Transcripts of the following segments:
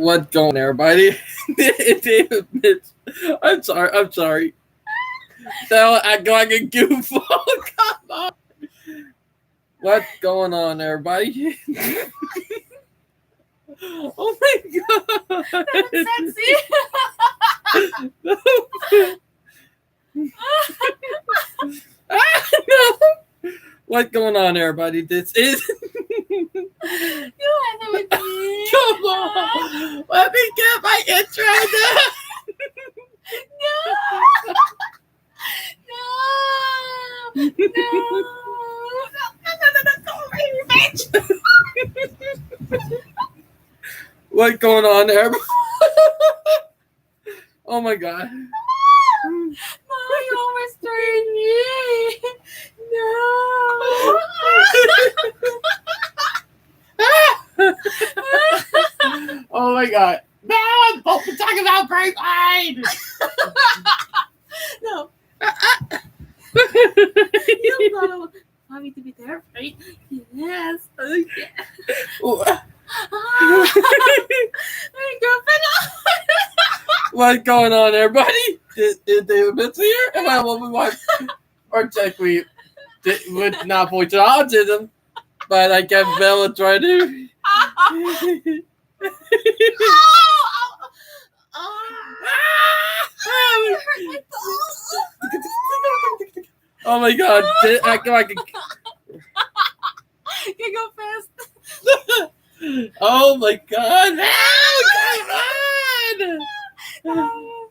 What going on, everybody? David Mitch. I'm sorry. Don't act like a goofball. Come on. What's going on, everybody? Oh my god. Sexy. No. What's going on, everybody? This is. You had with me. Come on. Let me get my intro done. What's going on, everybody? Oh my god. No, you overstrained me. Oh my god. Now I'm supposed to talk about Grapevine. No. You know, want me to be there, right? Yes. Oh, yeah. My girlfriend. What's going on, everybody? Is David Mitch here? And my woman wife, or technically, would not point to autism, but I guess Bella tried to. Oh my god. I can go fast. Oh my god. Come on.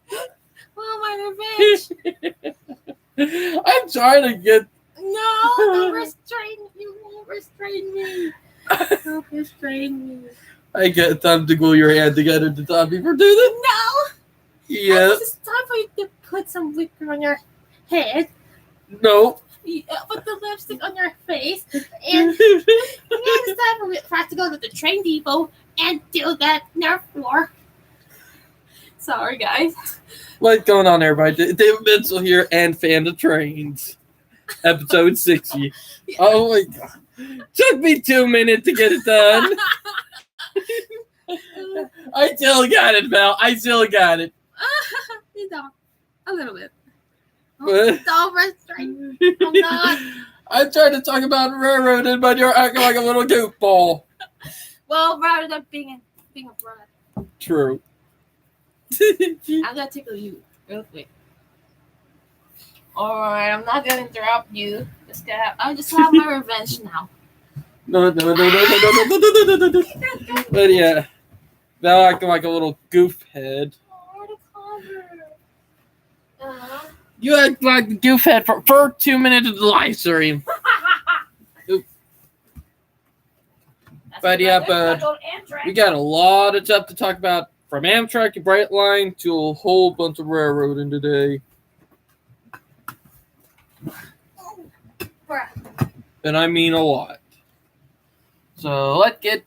Oh, my revenge. I'm trying to get. No, don't restrain. You won't restrain me. Don't restrain me. I get time to glue your hand together to stop you from doing it. No. Yeah. It's time for you to put some liquor on your head. No. Put the lipstick on your face. And it's time for us to go to the train depot and do that Nerf war. Sorry, guys. What's going on, everybody? David Mitchell here and Fan of Trains. Episode 60. Oh my god. Took me 2 minutes to get it done. I still got it, Val. I still got it. You don't. A little bit. But- Don't restrain me. I'm not. I'm trying to talk about railroading, but you're acting like a little goofball. Well, rather than being a brat, True. I'm gonna tickle you real quick. Alright, I'm not gonna interrupt you. I'll just have my revenge now. No. But yeah, Val acting like a little goof head. Oh, the cover. You act like a goof head for 2 minutes of the live stream. But yeah, but we got a lot of stuff to talk about, from Amtrak to Brightline to a whole bunch of railroading today. And I mean a lot. So let's get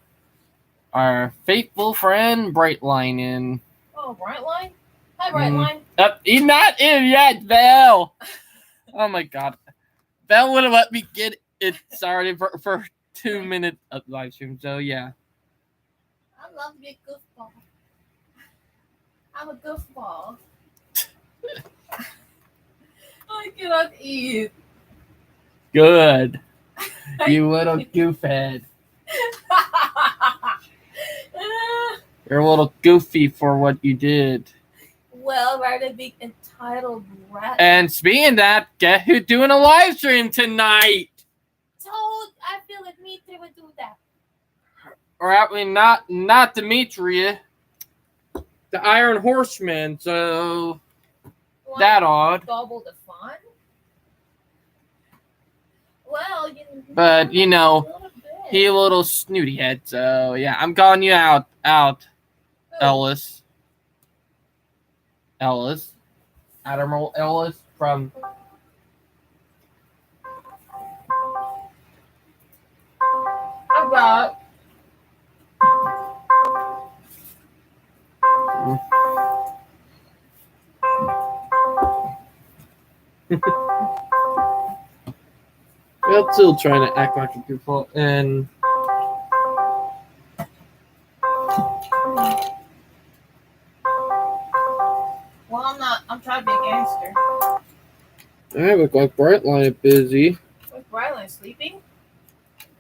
our faithful friend Brightline in. Oh, Brightline? Hi, Brightline. He's not in yet, Val. Oh my god. Val would have let me get it started for 2 minutes of live stream. So yeah. I love to be a goofball. I'm a goofball. I cannot eat. Good. You little goofhead. You're a little goofy for what you did. Well, rather be entitled rat. And speaking of that, guess who's doing a live stream tonight? Told I feel like Dimitri would do that. Or actually not Demetria. The Iron Horseman, so that odd. Double the fun. Well, But you know, he a little snooty head, so yeah, I'm calling you out, Ellis. Admiral Ellis from about We're still trying to act like a goofball, and I look like Brightline is busy. Was Brylan sleeping?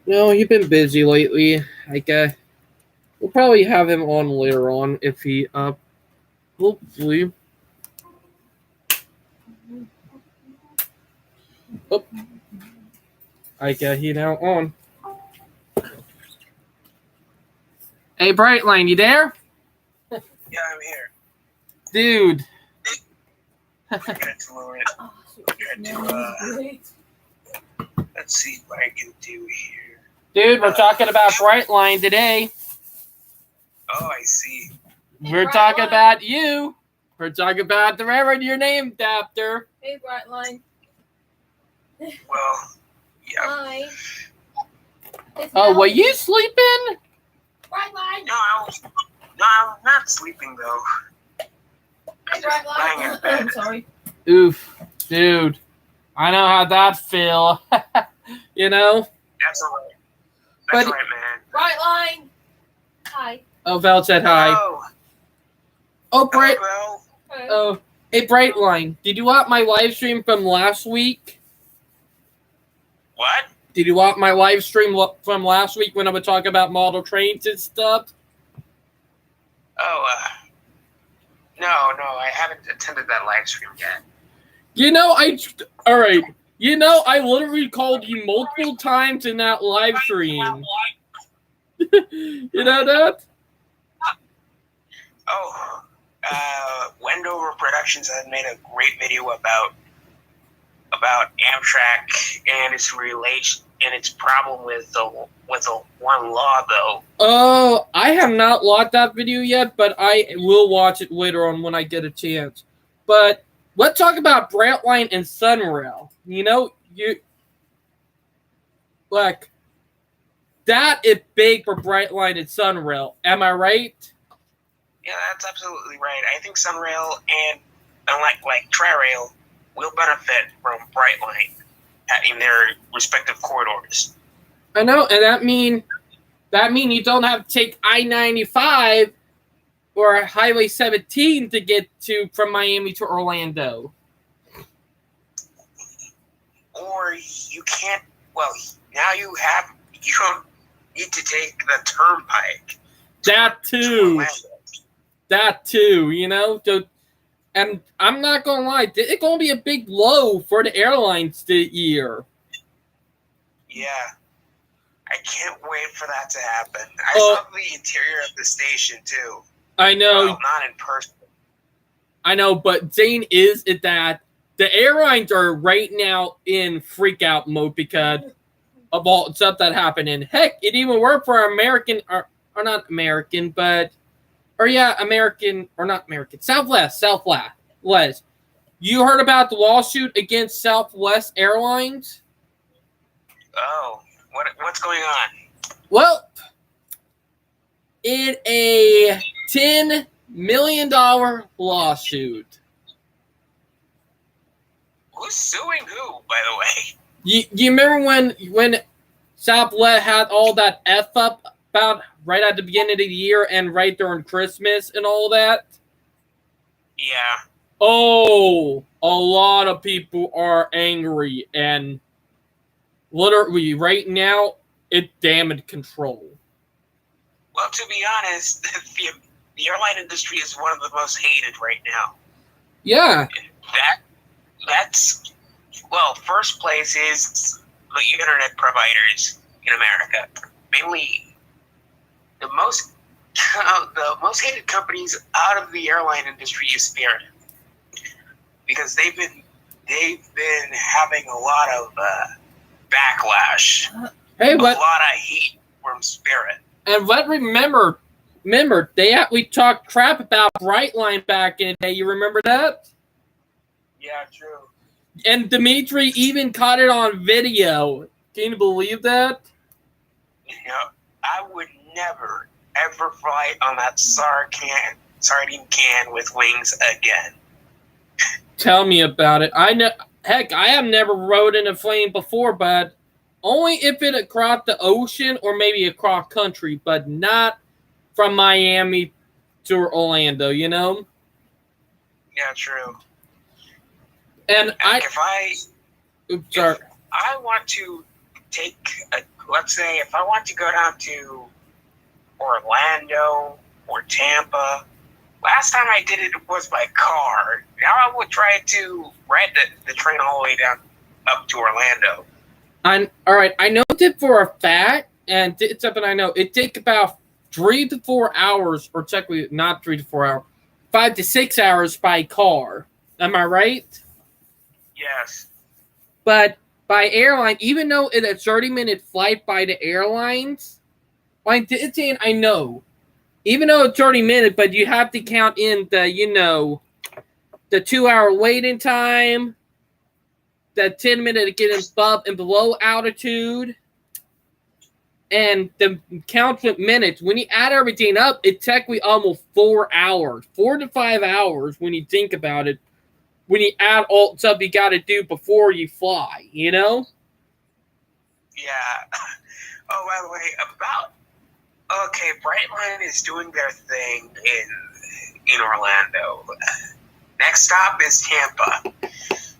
No, he's been busy lately. We'll probably have him on later on if he hopefully. Oh, he now on. Hey, Brightline, you there? Yeah, I'm here. Dude. I got to lower it. Oh, Great. Let's see what I can do here. Dude, we're talking about Brightline today. Oh, I see. We're talking about you. We're talking about the Reverend Your Name adapter. Hey, Brightline. Well, yeah. Hi. Oh, were you sleeping? Brightline. No, I'm not sleeping though. Hey, Just lying in Brightline. bed. I'm sorry. Oof, dude. I know how that feel. You know? That's alright. But- That's alright, man. Brightline. Hi. Oh, Val said hi. Oh, Bright. Hello. Hey. Oh, hey, Brightline. Did you watch my live stream from last week? What? Did you watch my live stream from last week when I was talking about model trains and stuff? Oh, no, I haven't attended that live stream yet. You know, all right. You know, I literally called you multiple times in that live stream. You know that? Oh, Wendover Productions has made a great video about Amtrak and its relation and its problem with the one law, though. Oh, I have not watched that video yet, but I will watch it later on when I get a chance. But let's talk about Brightline and Sunrail. You know, that is big for Brightline and Sunrail. Am I right? Yeah, that's absolutely right. I think Sunrail and like Tri-Rail will benefit from Brightline in their respective corridors. I know, and that mean you don't have to take I-95 or Highway 17 to get to from Miami to Orlando. Or you can't. Well, now you don't need to take the turnpike. That to too. Orlando. That too, you know. And I'm not gonna lie, it's gonna be a big blow for the airlines this year. Yeah. I can't wait for that to happen. I saw the interior of the station too. I know. Well, not in person. I know, but Zane is at that. The airlines are right now in freak out mode because of all stuff that happened. And heck, it even worked for American, or not American, but, American, or not American, Southwest. You heard about the lawsuit against Southwest Airlines? Oh, what's going on? Well, it's a $10 million lawsuit. Who's suing who, by the way? You remember when Southwest had all that F up about right at the beginning of the year and right during Christmas and all that? Yeah. Oh, a lot of people are angry, and literally right now it's damage control. Well, to be honest, the airline industry is one of the most hated right now. Yeah. That's first place is the internet providers in America. Mainly, the most hated companies out of the airline industry is Spirit, because they've been having a lot of backlash. Hey, a lot of hate from Spirit. And remember, we talked crap about Brightline back in the day. You remember that? Yeah, true. And Dimitri even caught it on video. Can you believe that? You know, I would never, ever fly on that sardine can with wings again. Tell me about it. I know. Heck, I have never rode in a plane before, but only if it across the ocean or maybe across country, but not from Miami to Orlando, you know? Yeah, true. And If sorry. I want to let's say if I want to go down to Orlando or Tampa, last time I did it was by car. Now I would try to ride the train all the way down up to Orlando. All right, I know it for a fact, and it's something I know. It takes about 3 to 4 hours, or technically not 3 to 4 hours, 5 to 6 hours by car. Am I right? Yes. But by airline, even though it's a 30-minute flight by the airlines, like it's saying, I know, even though it's 30 minutes, but you have to count in the 2-hour waiting time, the 10 minute to get above and below altitude, and the count with minutes. When you add everything up, it's technically almost 4 hours, 4 to 5 hours when you think about it. When you add all the stuff you got to do before you fly, you know? Yeah. Oh, by the way, Brightline is doing their thing in Orlando. Next stop is Tampa,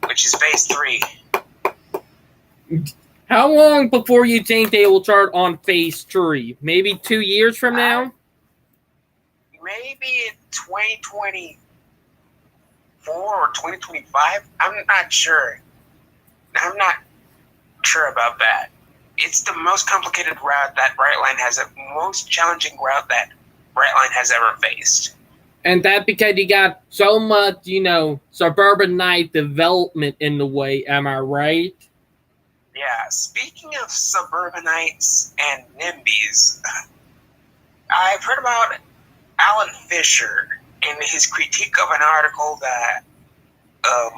which is phase 3. How long before you think they will start on phase 3? Maybe 2 years from now? Maybe in 2024 or 2025. I'm not sure. I'm not sure about that. It's the most complicated route that Brightline has, the most challenging route that Brightline has ever faced. And that because you got so much, suburbanite development in the way, am I right? Yeah, speaking of suburbanites and NIMBYs, I've heard about Alan Fisher in his critique of an article of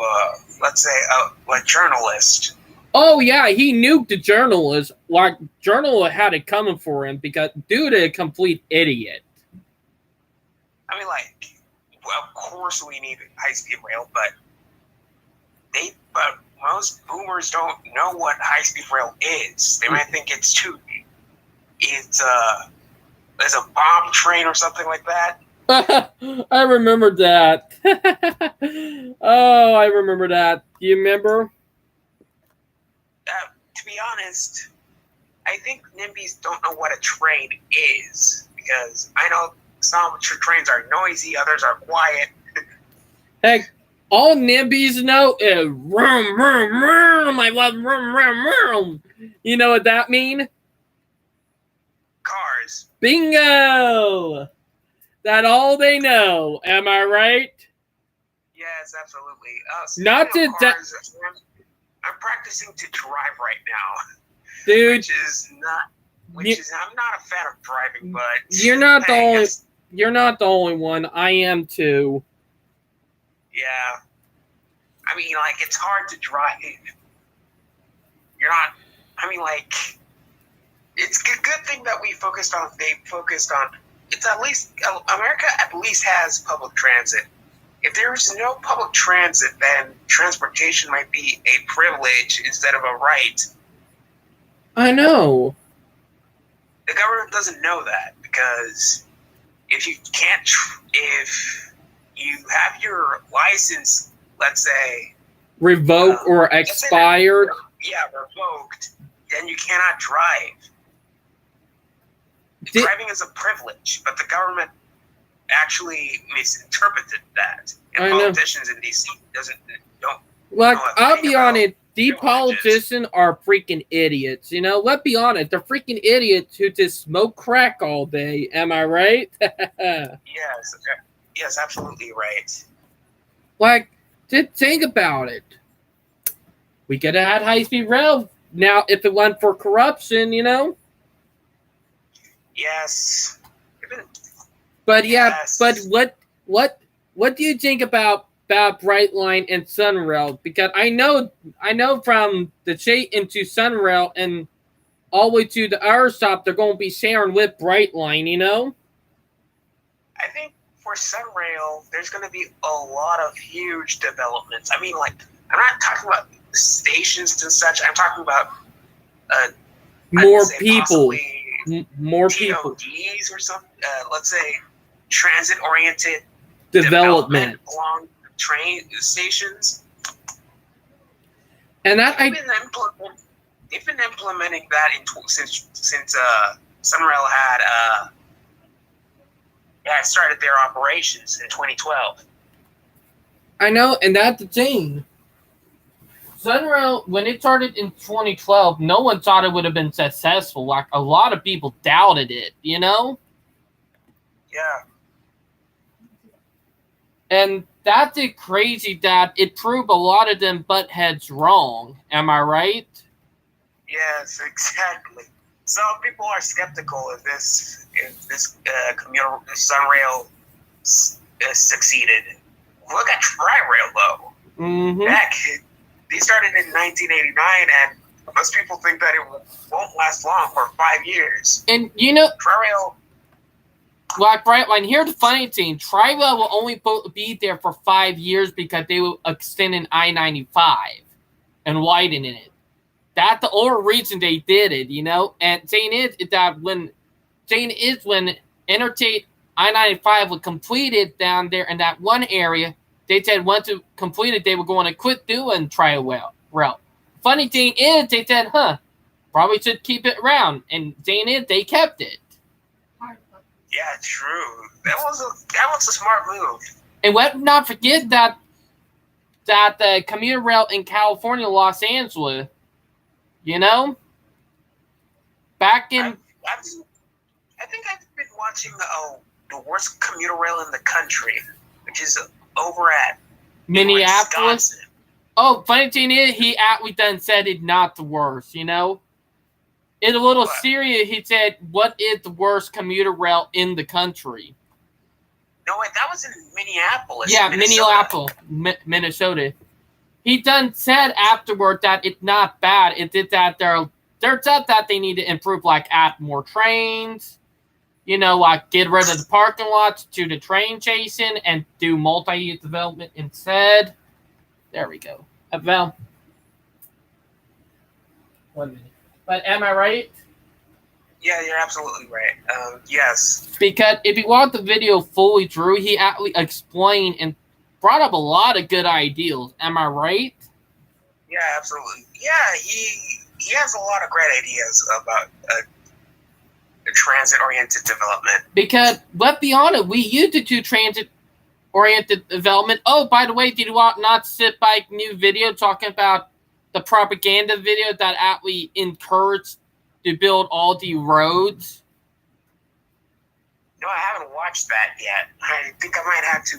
a journalist. Oh, yeah, he nuked the journalist. Like, journalist had it coming for him because dude is a complete idiot. I mean, of course we need high-speed rail, but most boomers don't know what high-speed rail is. They might think it's a bomb train or something like that. I remember that. Oh, I remember that. Do you remember? To be honest, I think NIMBYs don't know what a train is, because I know some trains are noisy, others are quiet. Heck, all NIMBYs know is vroom, vroom, vroom. I love vroom, vroom, vroom. You know what that mean? Cars. Bingo! That's all they know. Am I right? Yes, absolutely. Not to cars, I'm practicing to drive right now, dude. I'm not a fan of driving, but you're not the only one. I am too. Yeah. I mean, it's hard to drive. It's a good thing that they focused on, it's at least, America at least has public transit. If there's no public transit, then transportation might be a privilege instead of a right. I know. The government doesn't know that, because if you have your license, let's say, revoked or expired. Revoked, then you cannot drive. Driving is a privilege, but the government actually misinterpreted that. And politicians in DC don't. Like, I'll be honest, the politicians are freaking idiots. Let's be honest, they're freaking idiots who just smoke crack all day. Am I right? Yes, absolutely right. Like, just think about it. We could have had high-speed rail now if it went for corruption, Yes. But yes. but what do you think about Brightline and Sunrail? Because I know from the Chase into Sunrail and all the way to the other stop, they're going to be sharing with Brightline, I think for Sunrail, there's going to be a lot of huge developments. I mean, I'm not talking about stations and such. I'm talking about more people. More people. TODs or something. Let's say transit-oriented development along train stations. And that they've been implementing that since Sunrail had started their operations in 2012. I know, and that's the thing. Sunrail, when it started in 2012, no one thought it would have been successful. Like, a lot of people doubted it, you know? Yeah. And that's it crazy that it proved a lot of them butt heads wrong. Am I right? Yes, exactly. Some people are skeptical if this commuter Sunrail succeeded. Look at Tri-Rail though. Mm-hmm. Heck, they started in 1989, and most people think that it won't last long for 5 years. And you know, Tri-Rail. like Brightline, here's the funny thing: Tri-Rail will only be there for 5 years because they will extend an I-95 and widen it. That's the only reason they did it, you know. And saying is that when Interstate I-95 was completed down there in that one area, they said once it completed, they were going to quit doing Tri-Rail. Funny thing is, they said, probably should keep it around. And saying is, they kept it. Yeah, true. That was a smart move. And let's not forget that the commuter rail in California, Los Angeles, you know, back in... I think I've been watching the worst commuter rail in the country, which is over at Minneapolis. Wisconsin. Oh, funny thing is, he actually done said it's not the worst, you know? In a little serious, he said, what is the worst commuter rail in the country? No, wait, that was in Minneapolis. Yeah, Minnesota. Minnesota. He done said afterward that it's not bad. It's that they're said that they need to improve, like add more trains, you know, like get rid of the parking lots to the train chasing and do multi-use development instead. There we go. Well, 1 minute. But am I right? Yeah, you're absolutely right. Yes. Because if you watch the video fully through, he actually explained and brought up a lot of good ideas. Am I right? Yeah, absolutely. Yeah, he has a lot of great ideas about transit-oriented development. Because, let's be honest, we used to do transit-oriented development. Oh, by the way, did you not sit by new video talking about the propaganda video that actually encouraged to build all the roads? No, I haven't watched that yet. I think I might have to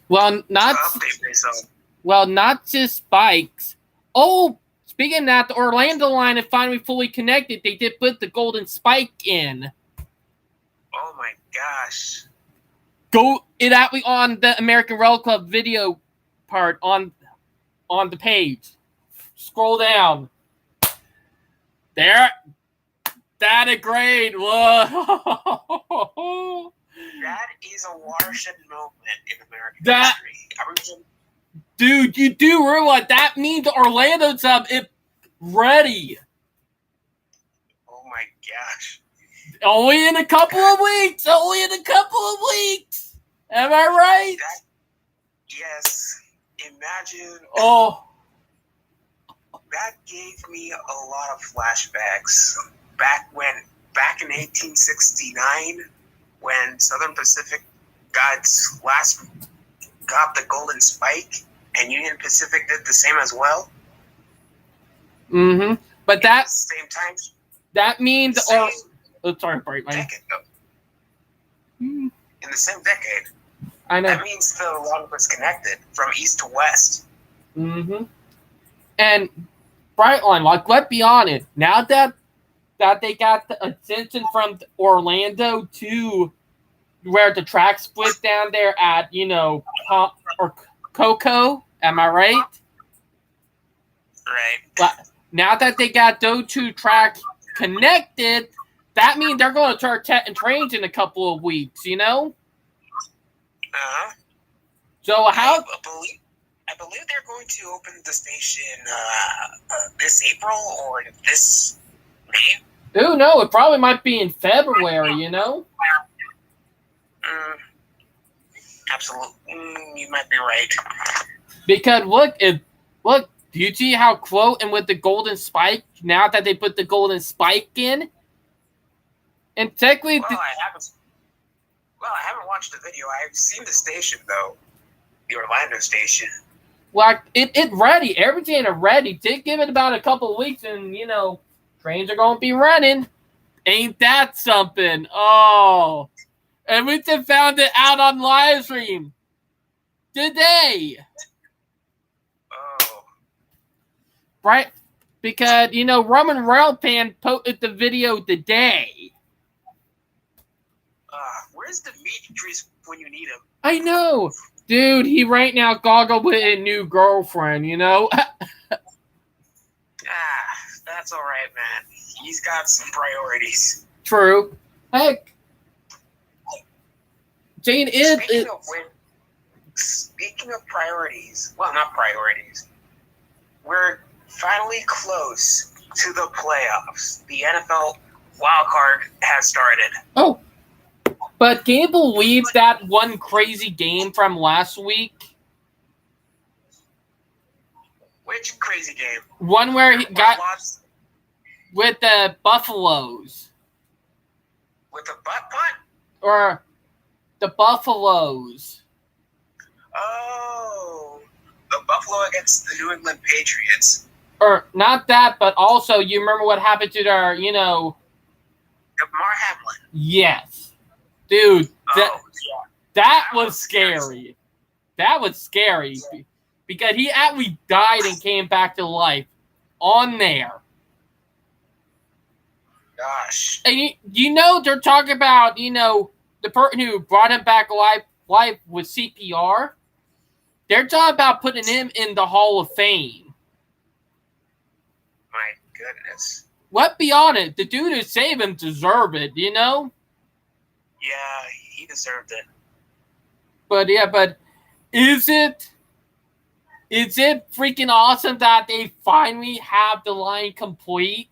update myself. Well, not just bikes. Oh, speaking of that, the Orlando line is finally fully connected. They did put the golden spike in. Oh my gosh. Go it actually on the American Rail Club video part on the page. Scroll down. There. That is great. Whoa. That is a watershed moment in American history. Dude, you do realize that means Orlando's ready. Oh my gosh. Only in a couple of weeks. Am I right? Yes. Imagine. Oh. That gave me a lot of flashbacks. Back in 1869, when Southern Pacific got the golden spike, and Union Pacific did the same as well. Mm-hmm. But at the same time, that means sorry, Brightline. Decade. In the same decade. I know. That means the line was connected from east to west. Mm-hmm. And Brightline, like, let's be honest, now that they got the attention from Orlando to where the track split down there at, you know, or Coco, am I right? Right. But now that they got those two tracks connected, that means they're going to start setting trains in a couple of weeks, you know? Uh-huh. So how... I believe they're going to open the station this April or this May. Who knows? It probably might be in February, you know? Absolutely. You might be right. Because look, Do you see how close and with the golden spike, now that they put the golden spike in? And technically... Well, I haven't watched the video. I've seen the station, though. The Orlando station. Like, it ready. Everything is ready. Just give it about a couple of weeks and, trains are going to be running. Ain't that something? Oh. And we just found it out on live stream today. Oh. Right? Because, Roman Railpan posted the video today. Where's Demetrius when you need him? I know. Dude, he right now goggled with a new girlfriend, That's all right, man. He's got some priorities. True. Heck. Jane is... Speaking of priorities, well, not priorities, we're finally close to the playoffs. The NFL wildcard has started. Oh. But can you believe that one crazy game from last week? Which crazy game? One where he got with the Buffaloes. With the butt punt? Or the Buffaloes. Oh, the Buffalo against the New England Patriots. Or not that, but also you remember what happened to their, Mar Hamlin. Yes. Dude, that was was scary. That was scary. Because he actually died and came back to life on there. Gosh. And they're talking about, the person who brought him back life with CPR. They're talking about putting him in the Hall of Fame. My goodness. Let's be honest, the dude who saved him deserved it, Yeah, he deserved it. But is it freaking awesome that they finally have the line complete?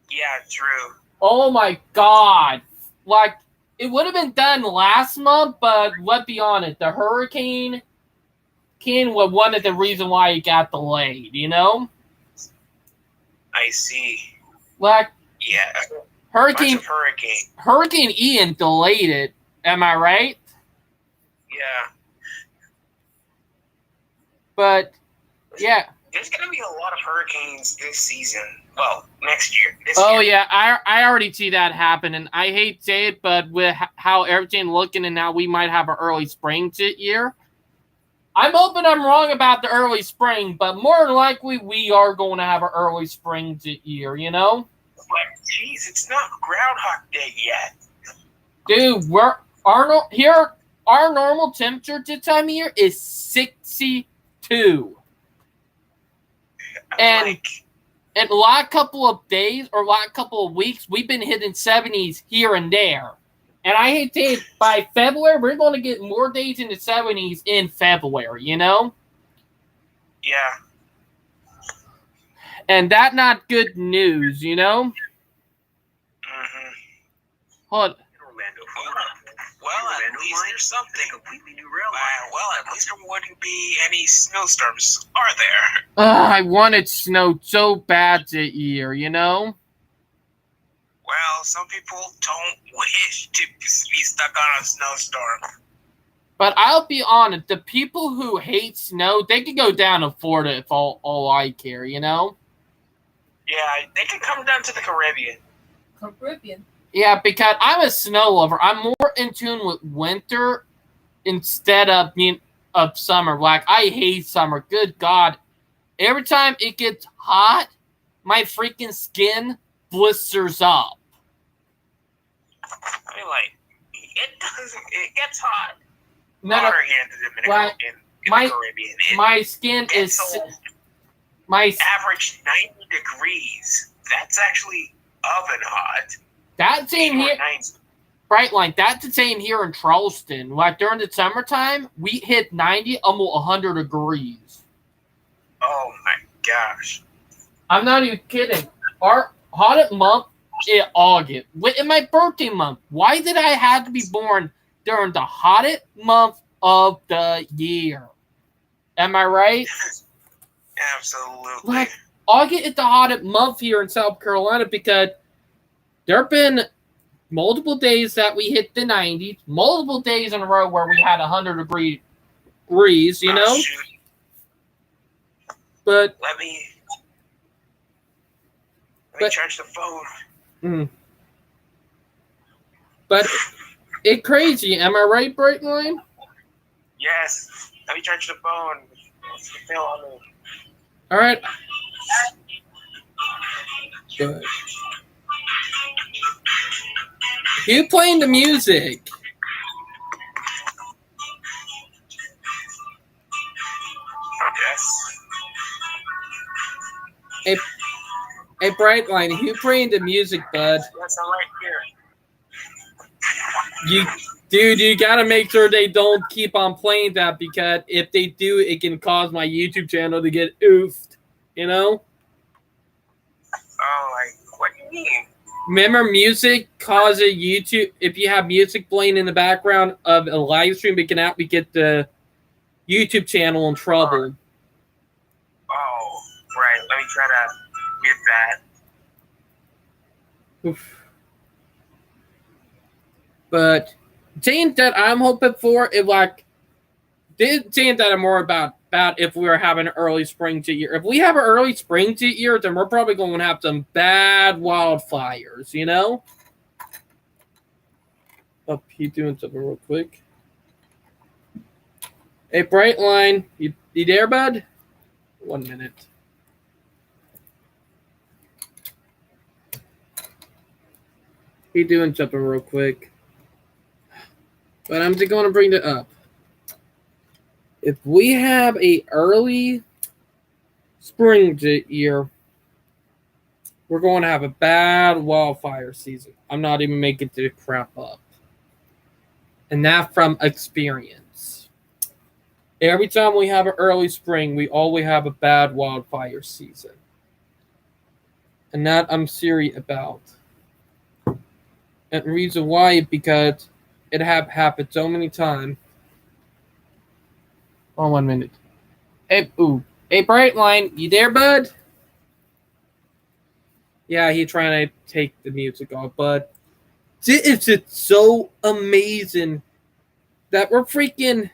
Yeah, true. Oh my god. Like, it would have been done last month, but let's be honest, the hurricane was one of the reasons why it got delayed, I see. Like, yeah. Hurricane Hurricane. Ian delayed it. Am I right? Yeah. But, yeah. There's going to be a lot of hurricanes this season. Well, next year. Yeah, I already see that happen, and I hate to say it, but with how everything looking and now we might have an early spring this year, I'm hoping I'm wrong about the early spring, but more than likely we are going to have an early spring this year, But, jeez, it's not Groundhog Day yet. Dude, our normal temperature this time of year is 62. And in the last couple of days or last couple of weeks, we've been hitting 70s here and there. And I hate to say it, by February, we're going to get more days in the 70s in February, Yeah. And that's not good news, Mm-hmm. Hold. Orlando. Well, at least there's something. Completely new railway. Well, at least there wouldn't be any snowstorms, are there? I wanted snow so bad this year, Well, some people don't wish to be stuck on a snowstorm. But I'll be honest, the people who hate snow, they could go down to Florida if all I care, Yeah, they can come down to the Caribbean. Yeah, because I'm a snow lover. I'm more in tune with winter instead of summer. Like, I hate summer. Good God. Every time it gets hot, my freaking skin blisters up. I mean, like, it gets hot. No, Hotter here in the Dominican, in the Caribbean. My skin is... My average 90 degrees. That's actually oven hot. That same here... Right, like, that's the same here in Charleston. Like, during the summertime, we hit 90, almost 100 degrees. Oh, my gosh. I'm not even kidding. Our hottest month is August. In my birthday month. Why did I have to be born during the hottest month of the year? Am I right? Absolutely. Like, I'll get the hottest month here in South Carolina because there have been multiple days that we hit the 90s, multiple days in a row where we had 100-degree breeze, you know? Shoot. But Let me charge the phone. But it's crazy. Am I right, Brightline? Yes. Let me charge the phone. It's the fail on me. All right. But you playing the music? Yes. Hey, Brightline, you playing the music, bud? Yes, I'm right here. You gotta make sure they don't keep on playing that because if they do, it can cause my YouTube channel to get oofed. You know? Oh, what do you mean? Remember, music causes YouTube. If you have music playing in the background of a live stream, we get the YouTube channel in trouble. Oh, right. Let me try to get that. Oof. But thing that I'm hoping for is thing that I'm more about if we were having an early spring to year. If we have an early spring to year, then we're probably going to have some bad wildfires, you know? Oh, he's doing something real quick. Hey, Brightline, you there, bud? 1 minute. He's doing something real quick. But I'm just going to bring it up. If we have a early spring year, we're going to have a bad wildfire season. I'm not even making the crap up. And that from experience. Every time we have an early spring, we always have a bad wildfire season. And that I'm serious about. And the reason why, because it have happened so many times. Oh, 1 minute. Hey, Brightline, you there, bud? Yeah, he trying to take the music off, but it's just so amazing that we're freaking.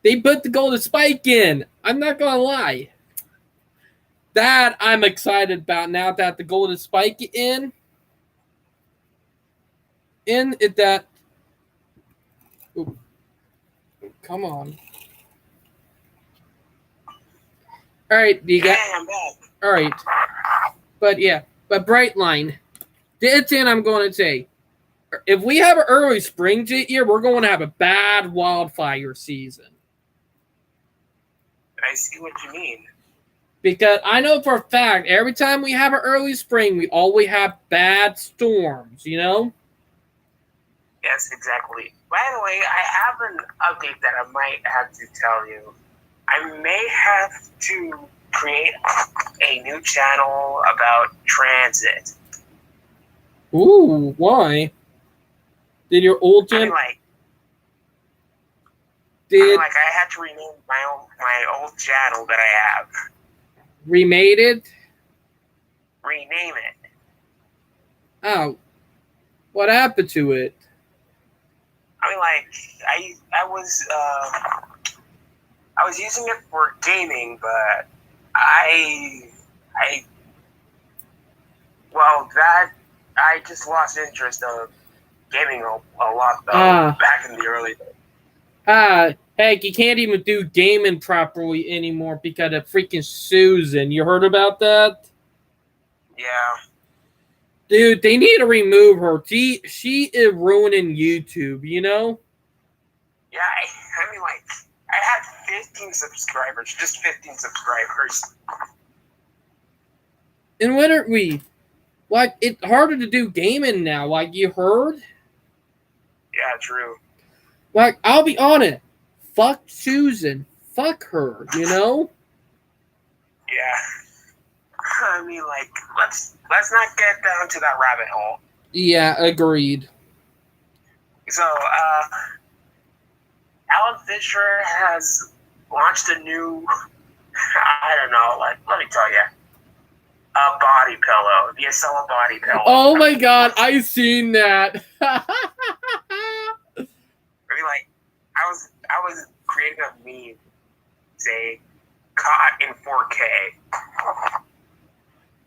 They put the golden spike in. I'm not gonna lie. That I'm excited about now that the golden spike in it that. Ooh, come on. All right, you got. All right, but yeah, but Brightline, that's it. I'm going to say, if we have an early spring year, we're going to have a bad wildfire season. I see what you mean. Because I know for a fact, every time we have an early spring, we always have bad storms. You know. Yes, exactly. By the way, I have an update that I might have to tell you. I may have to create a new channel about transit. Ooh, why? Did your old channel? I had to rename my old channel that I have. Remade it? Rename it. Oh, what happened to it? I was using it for gaming, but I just lost interest of gaming a lot though back in the early days. Heck, you can't even do gaming properly anymore because of freaking Susan. You heard about that? Yeah. Dude, they need to remove her. She is ruining YouTube, you know? Yeah, I had 15 subscribers, just 15 subscribers. And when are we? Like, it's harder to do gaming now, like you heard? Yeah, true. Like, I'll be honest. Fuck Susan. Fuck her, you know? Yeah. Let's not get down to that rabbit hole. Yeah, agreed. So, Alan Fisher has launched a new I don't know. Let me tell you. A body pillow. The Acela body pillow. Oh my god, I seen that. I mean, like, I was creating a meme, say, caught in 4K.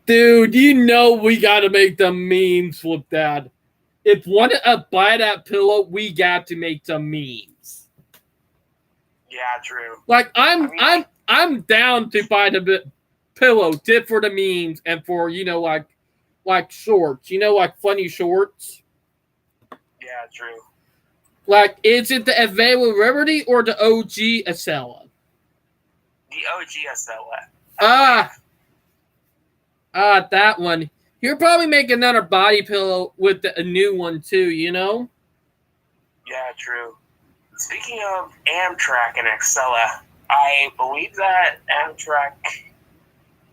Dude, you know we gotta make the memes with that. If one to buy that pillow, we got to make some memes. Yeah, true. Like I'm down to buy the pillow tip for the memes and for like shorts, like funny shorts. Yeah, true. Like, is it the Availability or the OG Acela? The OG Acela. That one. He'll probably make another body pillow with a new one too, Yeah, true. Speaking of Amtrak and Acela, I believe that Amtrak.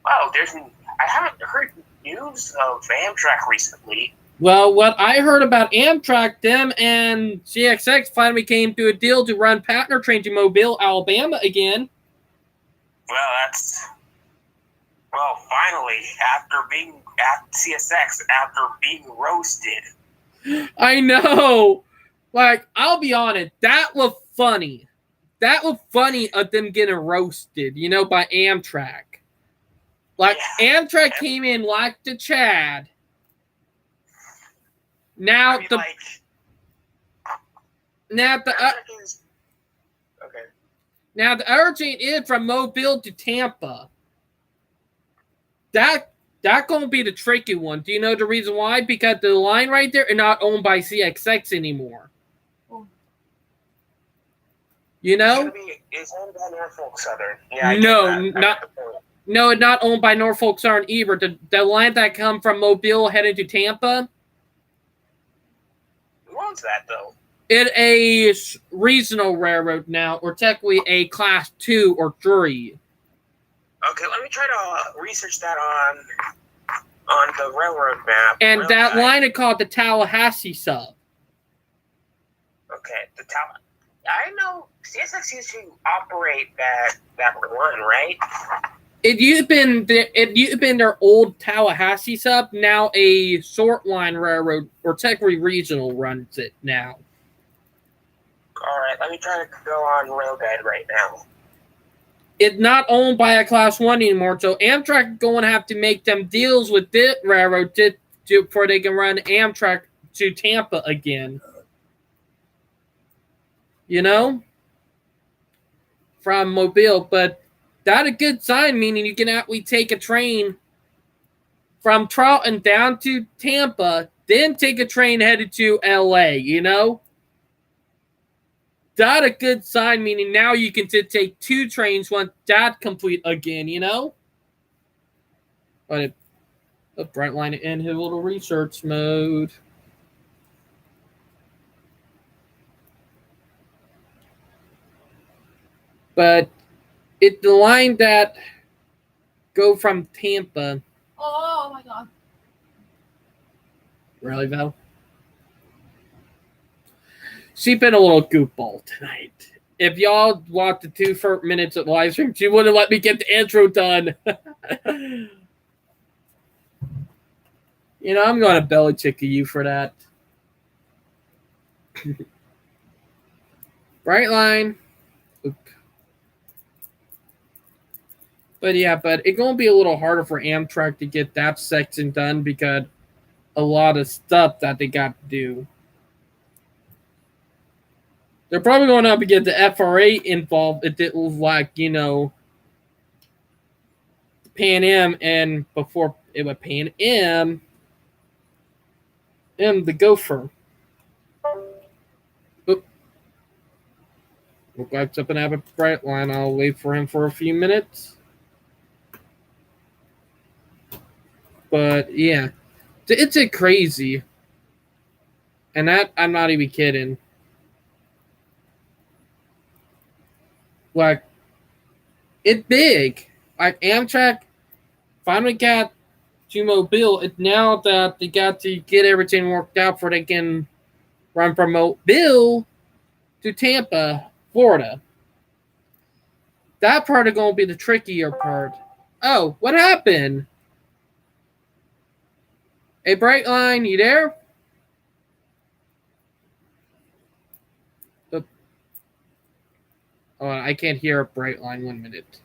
Wow, I haven't heard news of Amtrak recently. Well, what I heard about Amtrak, them and CSX finally came to a deal to run partner train to Mobile, Alabama again. Well, finally, after being at CSX, after being roasted. I know. Like, I'll be honest, that was funny. That was funny of them getting roasted, by Amtrak. Like, yeah. Amtrak came in like the Chad. Now okay. Now the other train is from Mobile to Tampa. That gonna be the tricky one. Do you know the reason why? Because the line right there is not owned by CSX anymore. Oh. It's owned by Norfolk Southern. Yeah, No, it's not owned by Norfolk Southern either. The line that come from Mobile heading to Tampa. Who owns that though? It's a regional railroad now, or technically a class 2 or 3. Okay, let me try to research that on the railroad map. And that line is called the Tallahassee Sub. Okay, I know CSX used to operate that line, right? It used to been their old Tallahassee Sub. Now a short line railroad, or technically regional, runs it now. All right, let me try to go on Railguide right now. It's not owned by a Class 1 anymore, so Amtrak is going to have to make them deals with this railroad before they can run Amtrak to Tampa again. From Mobile. But that's a good sign, meaning you can actually take a train from Charlton down to Tampa, then take a train headed to LA, That's a good sign, meaning now you can take 2 trains once that's complete again, But Brightline in his little research mode. But it's the line that go from Tampa. Oh my god. Really, Val? She's been a little goofball tonight. If y'all watched the 2 first minutes of live stream, she wouldn't let me get the intro done. I'm going to belly chicken you for that. Brightline. Oop. But yeah, it's going to be a little harder for Amtrak to get that section done because a lot of stuff that they got to do. They're probably going to have to get the FRA involved if it was like, Pan Am, and before it was Pan Am, and the Gopher. Oop. Look like something happened to Brightline. I'll wait for him for a few minutes. But yeah, it's a crazy. And that, I'm not even kidding. Like, it's big. Like, Amtrak finally got to Mobile. It's now that they got to get everything worked out before they can run from Mobile to Tampa, Florida. That part is going to be the trickier part. Oh, what happened? Hey, Brightline, you there? Oh, I can't hear a Brightline. 1 minute.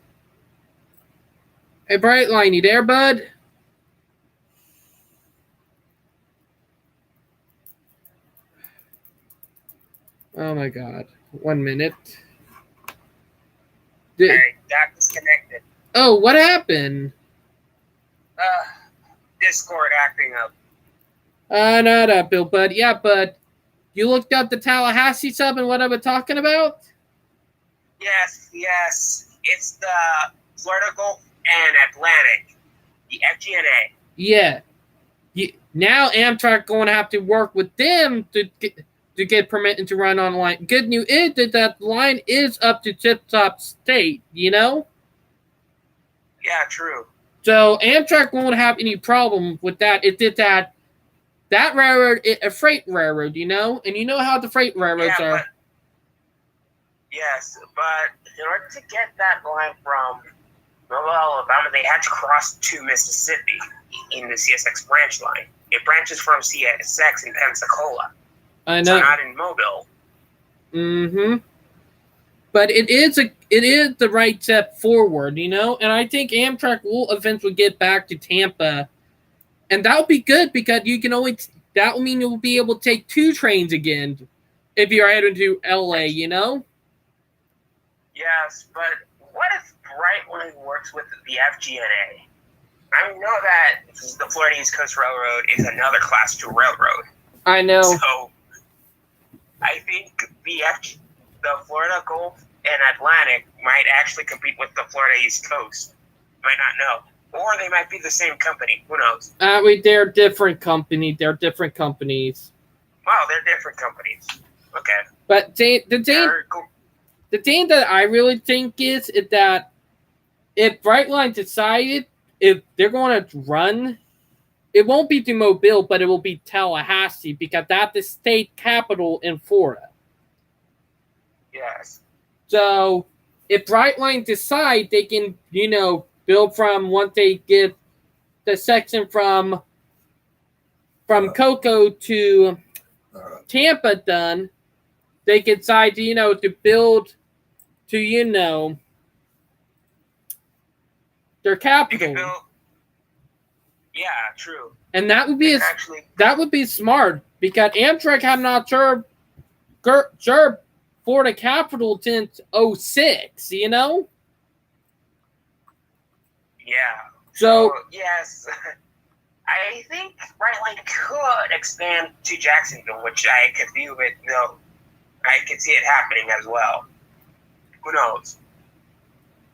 Hey, Brightline, you there, bud? Oh my God. 1 minute. Hey, got disconnected. Oh, what happened? Discord acting up. Not up, Bill, bud. Yeah, bud. You looked up the Tallahassee sub and what I was talking about? Yes. It's the Florida Gulf and Atlantic. The FGNA. Yeah. Now Amtrak going to have to work with them to get permission to run online. Good news is that the line is up to tip-top state, you know? Yeah, true. So Amtrak won't have any problem with that. It did that railroad is a freight railroad, you know? And you know how the freight railroads are. Yes, but in order to get that line from Mobile, Alabama, they had to cross to Mississippi in the CSX branch line. It branches from CSX in Pensacola. I know. So not in Mobile. Mm-hmm. But it is the right step forward, you know? And I think Amtrak will eventually get back to Tampa. And that'll be good because that will mean you'll be able to take 2 trains again if you're heading to LA, you know? Yes, but what if Brightline works with the FGNA? I know that the Florida East Coast Railroad is another Class 2 railroad. I know. So I think the Florida Gulf and Atlantic might actually compete with the Florida East Coast. Might not know. Or they might be the same company. Who knows? They're different companies. They're different companies. Wow, they're different companies. Okay. But the thing that I really think is that if Brightline decided if they're going to run, it won't be to Mobile, but it will be Tallahassee because that's the state capital in Florida. Yes. So if Brightline decide they can, build from once they get the section from Cocoa to Tampa done, they can decide to build to their capital. Yeah, true. And that would be smart because Amtrak I'm not sure Florida capital since 2006, Yeah. So yes, I think Brightline could expand to Jacksonville, which I could view it. I could see it happening as well. Who knows?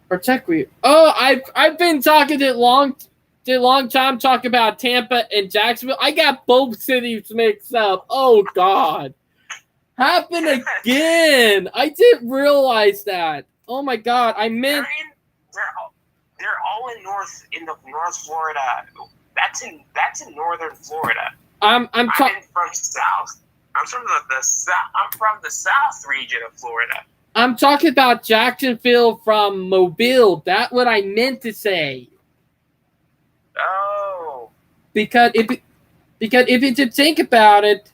Protect me. Oh, I've been talking a long time talking about Tampa and Jacksonville. I got both cities mixed up. Oh God, happened again. I didn't realize that. Oh my God, I meant they're all in North Florida. That's in northern Florida. I'm from south. I'm from the south. I'm from the south region of Florida. I'm talking about Jacksonville from Mobile. That's what I meant to say. Oh. Because if you to think about it,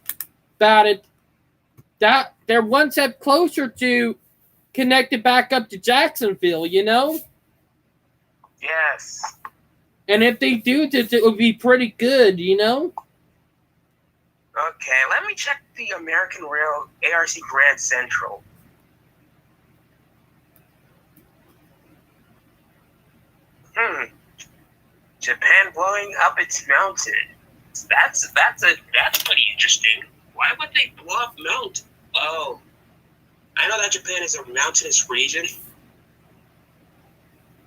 that they're one step closer to connected back up to Jacksonville, Yes. And if they do this, it would be pretty good, Okay, let me check the American Rail ARC Grand Central. Japan blowing up its mountain. That's pretty interesting. Why would they blow up mountain? Oh, I know that Japan is a mountainous region.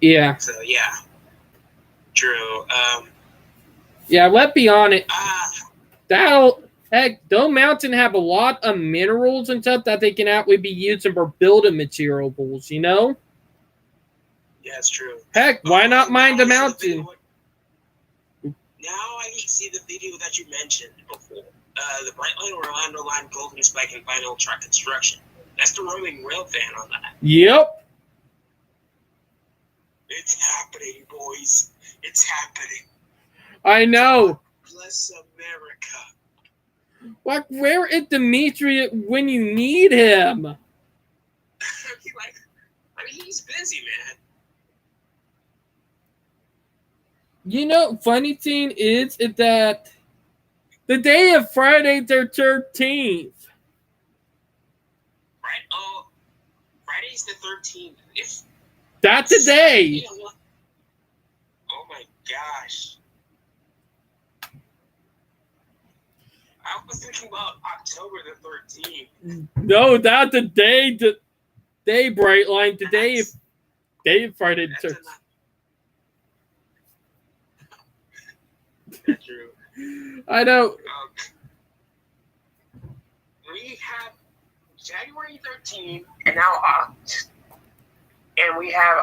Yeah. So yeah, true. Yeah, let's be honest. Those mountains have a lot of minerals and stuff that they can actually be using for building materials, Yeah, it's true. Heck, why not mine the mountain? Now I need to see the video that you mentioned before. The Brightline Orlando Line Golden Spike and Final Track Construction. That's the roaming rail fan on that. Yep. It's happening, boys. It's happening. I know. Bless America. Like, where is Dimitri when you need him? I mean, he's busy, man. You know, funny thing is that the day of Friday the 13th. Right? Oh, Friday's the 13th. If That's the day. Oh my gosh. I was thinking about October the 13th. No, that's the day. The day, Brightline. The day of Friday the 13th. That's true. I know. We have January 13th, and now we have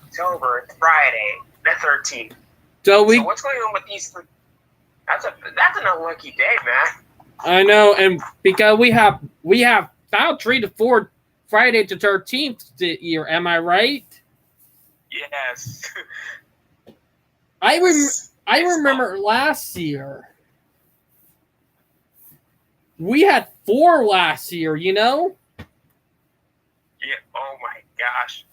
October, Friday, the 13th. So what's going on with these? That's an unlucky day, man. I know, and because we have about 3 to 4 Friday the 13th this year. Am I right? Yes. I remember last year. We had 4 last year, you know? Yeah, oh my gosh.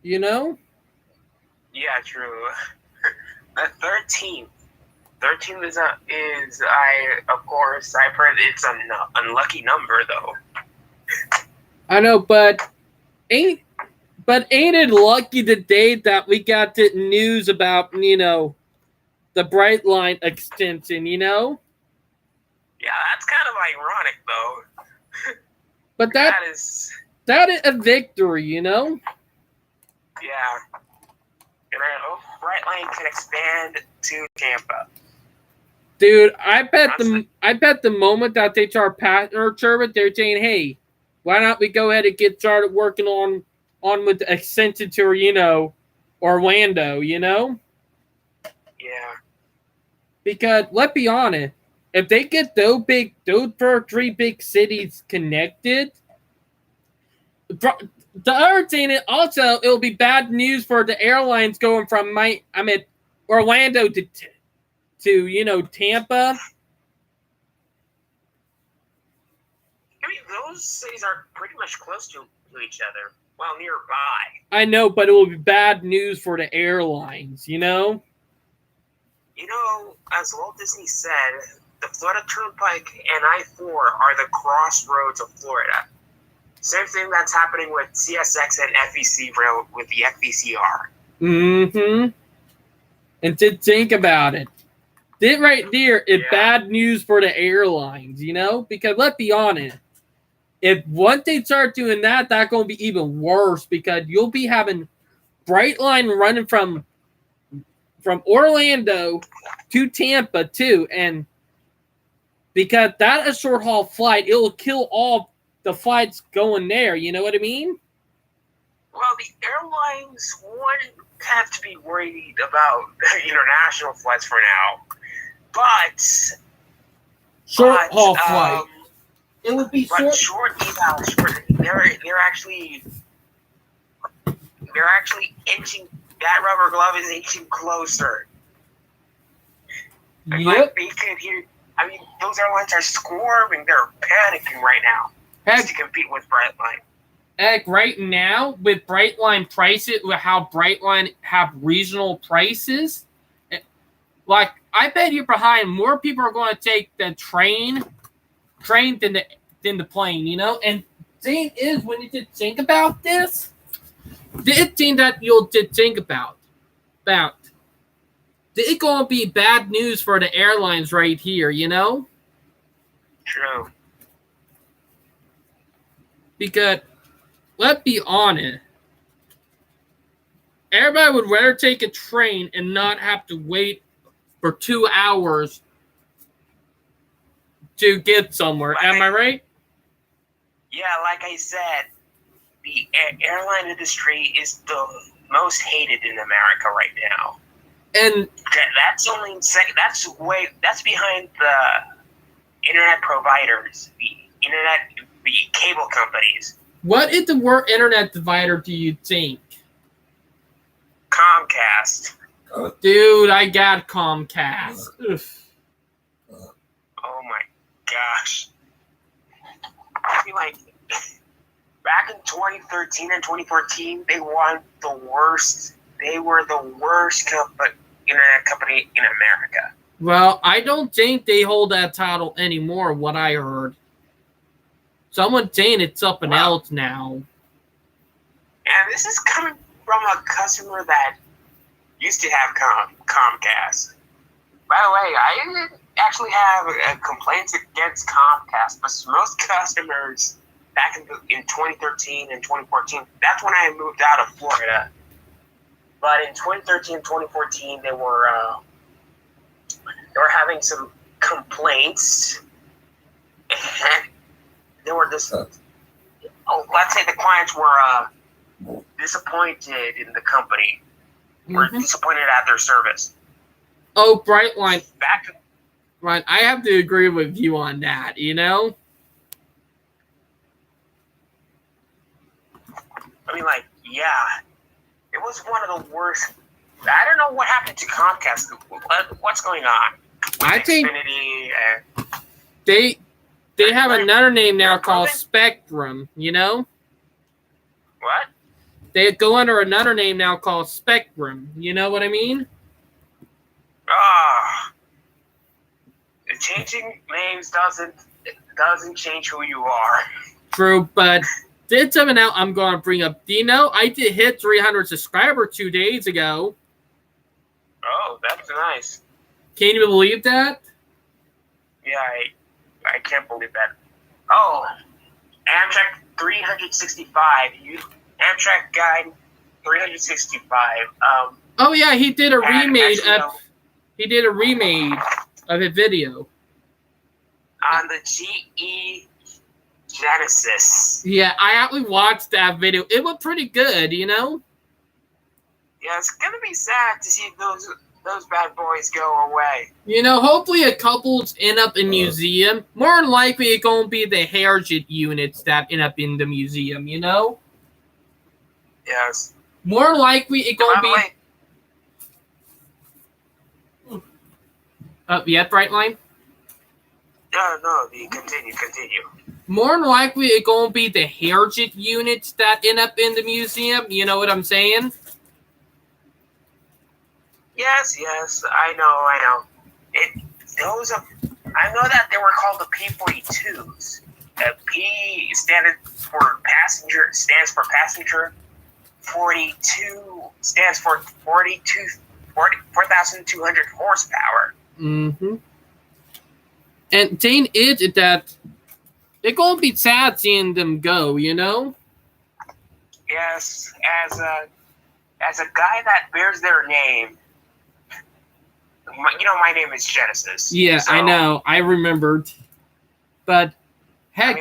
You know? Yeah, true. The 13th. 13 is I've heard it's an unlucky number though. I know, but ain't it lucky the day that we got the news about, you know, the Brightline extension, you know? Yeah, that's kind of ironic though. But that is a victory, you know? Yeah. And I hope Brightline can expand to Tampa. Dude, I bet the moment that they start partner service, they're saying, hey, why not we go ahead and get started working on with the extension to, you know, Orlando, you know? Yeah. Because let's be honest, if they get those 3 big cities connected, the other thing is also it'll be bad news for the airlines going from Orlando to you know, Tampa. I mean, those cities are pretty much close to each other. Well, nearby. I know, but it will be bad news for the airlines, you know? You know, as Walt Disney said, the Florida Turnpike and I-4 are the crossroads of Florida. Same thing that's happening with CSX and FEC Rail with the FECR. Mm-hmm. And to think about it, that right there is bad news for the airlines, you know? Because let's be honest, if once they start doing that, that's going to be even worse because you'll be having Brightline running from Orlando to Tampa too, and because that is a short haul flight, it'll kill all the flights going there. You know what I mean? Well, the airlines wouldn't have to be worried about international flights for now, but short haul flight. It would be short evals. They're actually inching. That rubber glove is inching closer. Yep. Like they could hear. I mean, those airlines are squirming. They're panicking right now to compete with Brightline. Heck, right now with Brightline prices, with how Brightline have regional prices, like I bet you behind more people are going to take the train than the plane. You know, and thing is, when you did think about this. The thing that you'll think about, it's going to be bad news for the airlines right here, you know? True. Because, let's be honest, everybody would rather take a train and not have to wait for 2 hours to get somewhere. Am I right? Yeah, like I said, the airline industry is the most hated in America right now, and that's behind the internet providers, the cable companies. What is the worst internet provider do you think? Comcast. Dude, I got Comcast. Oof. Oh my gosh. I feel like back in 2013 and 2014, they were the worst. They were the worst internet company in America. Well, I don't think they hold that title anymore, what I heard. Someone's saying it's something else now. And this is coming from a customer that used to have Comcast. By the way, I didn't actually have complaints against Comcast, but most customers back in 2013 and 2014, that's when I moved out of Florida. But in 2013 and 2014, they were having some complaints, and they were let's say the clients were disappointed in the company, were disappointed at their service. Oh, Brightline. Right, I have to agree with you on that, you know? I mean, like, yeah, it was one of the worst. I don't know what happened to Comcast. What's going on with I think Xfinity and they have another name now called Spectrum, you know? what? They go under another name now called Spectrum. You know what I mean? Changing names doesn't change who you are. True, but did something else I'm going to bring up. Do you know I did hit 300 subscribers 2 days ago? Oh, that's nice. Can you believe that? Yeah, I can't believe that. Oh, Amtrak 365. Amtrak Guide 365. Oh yeah, he did a remake of. He did a remake of a video on the GE Genesis. Yeah, I actually watched that video. It was pretty good, you know. Yeah, it's gonna be sad to see those bad boys go away. You know, hopefully a couple's end up in museum. More than likely, it's gonna be the heritage units that end up in the museum. You know. Yes. More than likely, it's gonna be. Yeah, Brightline? No, continue. More than likely, it's going to be the heritage units that end up in the museum. You know what I'm saying? Yes, I know. I know that they were called the P-42s. P stands for passenger. 42 stands for 4,200 horsepower. Mm-hmm. And thing is that it's gonna be sad seeing them go, you know? Yes, as a guy that bears their name, my name is Genesis. Yeah, so, I know. I remembered. But heck,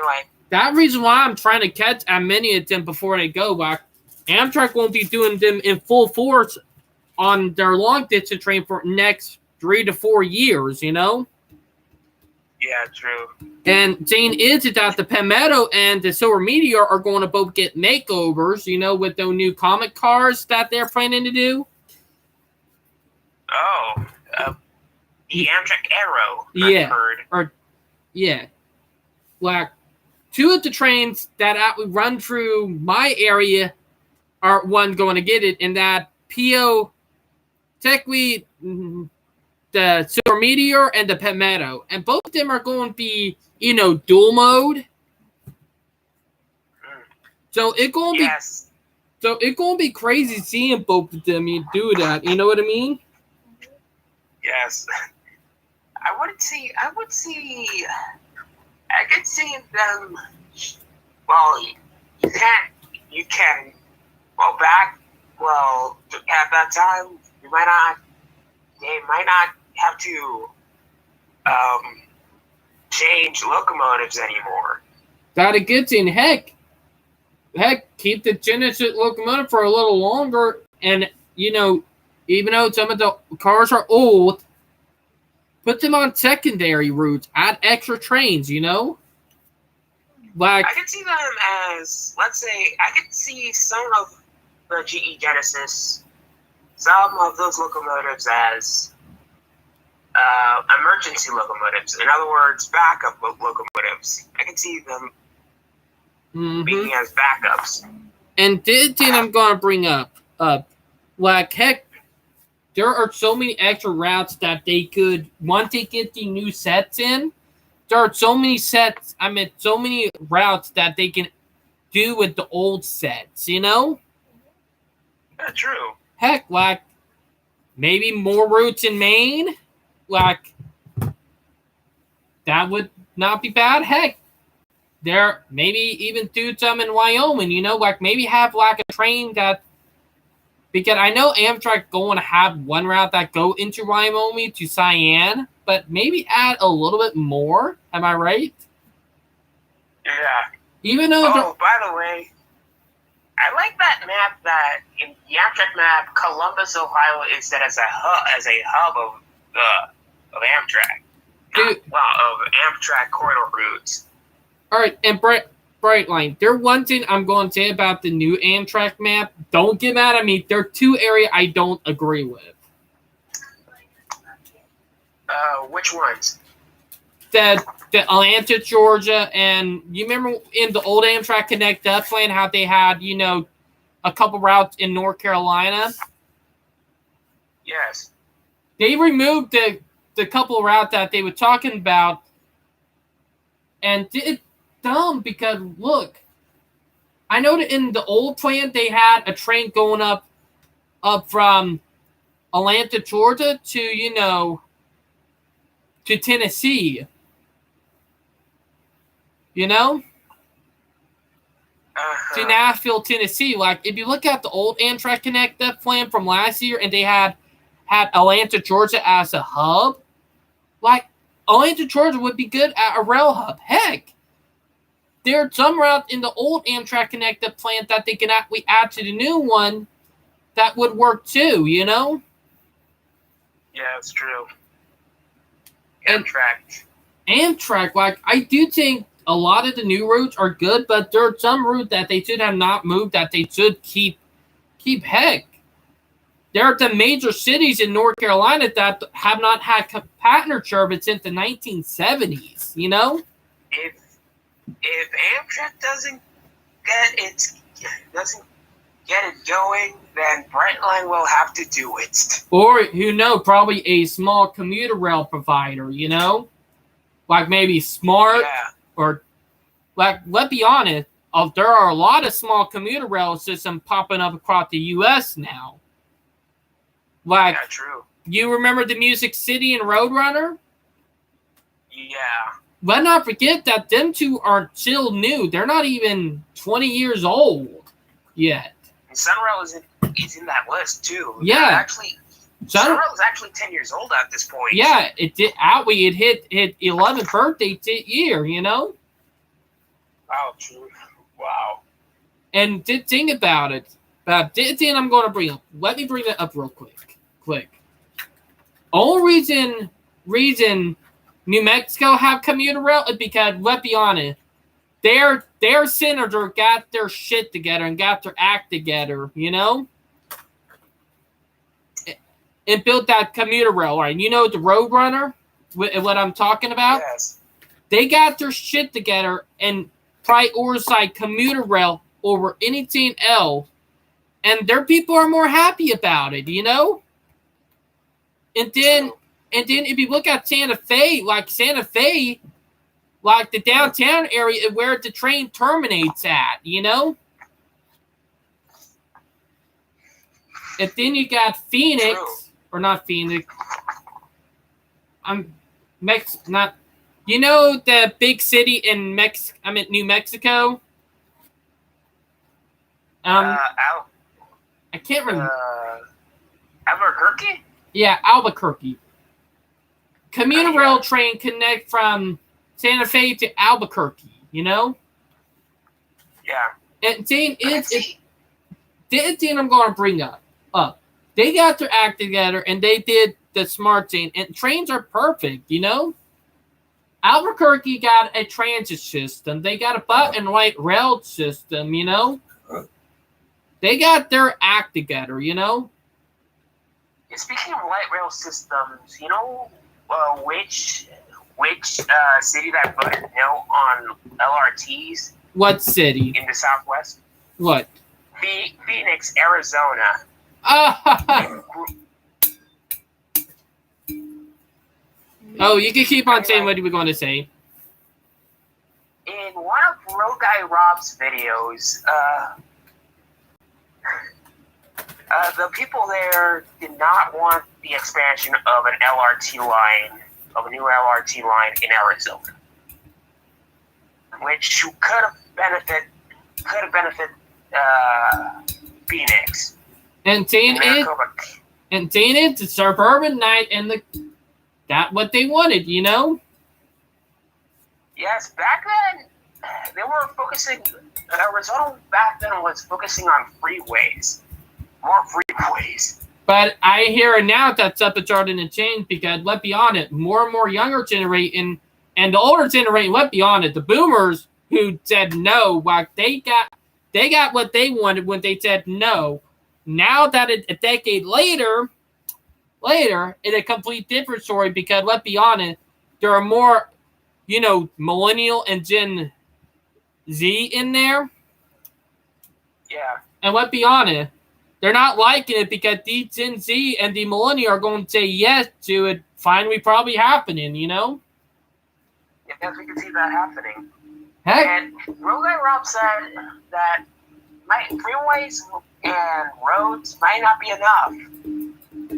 that reason why I'm trying to catch as many of them before they go back. Amtrak won't be doing them in full force on their long distance train for next 3 to 4 years, you know? Yeah, true. And thing is that the Palmetto and the Silver Meteor are going to both get makeovers, you know, with those new comic cars that they're planning to do. Oh, the Amtrak Arrow. Yeah. Like, 2 of the trains that actually run through my area are one going to get it, and that PO technically the Silver Meteor and the Palmetto. And both of them are going to be, you know, dual mode. So it's going to be crazy seeing both of them do that. You know what I mean? Yes. I could see them. Well, you can. Well, at that time, they might not have to change locomotives anymore. That a good thing. Heck, keep the Genesis locomotive for a little longer, and you know, even though some of the cars are old, put them on secondary routes, add extra trains, you know? Like, I could see them as, let's say, I could see some of the GE Genesis, some of those locomotives as emergency locomotives. In other words, backup locomotives. I can see them being as backups. And the thing I'm going to bring up, like, heck, there are so many extra routes that they could, once they get the new sets in, there are so many so many routes that they can do with the old sets, you know? Yeah, true. Heck, like, maybe more routes in Maine, like, that would not be bad. Heck, there, maybe even do some in Wyoming, you know? Like, maybe have, like, a train that, because I know Amtrak going to have one route that go into Wyoming to Cheyenne, but maybe add a little bit more. Am I right? Yeah. Even though. Oh, by the way, I like that map that in the Amtrak map, Columbus, Ohio is set as a hub of Amtrak. Dude, of Amtrak corridor routes. all right, and Brightline. There's one thing I'm going to say about the new Amtrak map. Don't get mad at me. There are two areas I don't agree with. Which ones? The Atlanta, Georgia, and you remember in the old Amtrak Connect Up plan how they had, you know, a couple routes in North Carolina? Yes. They removed the couple routes that they were talking about, and it's dumb because, look, I know that in the old plan they had a train going up from Atlanta, Georgia to, you know, to Tennessee. You know? To Nashville, Tennessee. Like, if you look at the old Amtrak Connect Up plan from last year and they had Atlanta, Georgia as a hub, like, Atlanta, Georgia would be good at a rail hub. Heck, there are some routes in the old Amtrak Connect Up plan that they can we add to the new one that would work too, you know? Yeah, it's true. And Amtrak, like, I do think a lot of the new routes are good, but there are some routes that they should have not moved that they should keep. Heck, there are the major cities in North Carolina that have not had passenger service since the 1970s, you know? If Amtrak doesn't get it going, then Brightline will have to do it. Or, you know, probably a small commuter rail provider, you know? Like maybe Smart, or, like, let's be honest, there are a lot of small commuter rail systems popping up across the U.S. now. Like, yeah, true. You remember the Music City and Roadrunner? Yeah. Let's not forget that them two are still new. They're not even 20 years old yet. And Sunrail is in that list too. Yeah. Sunrail is actually 10 years old at this point. Yeah, it did. It hit 11th birthday year, you know? Wow, true. Wow. And think about it. But the thing I'm going to bring up. Let me bring it up real quick. Only reason New Mexico have commuter rail is because, let's be honest, their senator got their shit together and got their act together, you know? And built that commuter rail, right? You know the Roadrunner, what I'm talking about? Yes. They got their shit together and prioritized commuter rail over anything else, and their people are more happy about it, you know? And then if you look at Santa Fe, like the downtown area is where the train terminates at, you know? And then you got Phoenix, True. or not Phoenix. You know the big city in New Mexico? I can't remember. Albuquerque? Yeah, Albuquerque. Commuter rail train connect from Santa Fe to Albuquerque, you know? Yeah. And thing I'm going to bring up. They got their act together and they did the smart thing. And trains are perfect, you know? Albuquerque got a transit system. They got a button light rail system, you know? They got their act together, you know? Speaking of light rail systems, you know which city that voted no on LRTs What city? in the Southwest? What? Phoenix, Arizona. Oh, you can keep on saying what you were going to say. In one of Road Guy Rob's videos, the people there did not want the expansion of an LRT line, of a new LRT line in Arizona, which could have benefited Phoenix. And saying it's a suburban night, and that what they wanted, you know? Yes, back then they were focusing. Arizona back then was focusing on freeways, more freeways. But I hear now that stuff is starting to change because, let's be honest, more and more younger generation and the older generation, let's be honest, the boomers who said no, like they got what they wanted when they said no. Now that a decade later, it's a complete different story because, let's be honest, there are more, you know, millennial and Gen Z in there. Yeah. And let's be honest, they're not liking it because the Gen Z and the millennial are going to say yes to it finally probably happening, you know? Yes, we can see that happening. Heck, And Road Guy Rob said that freeways and roads might not be enough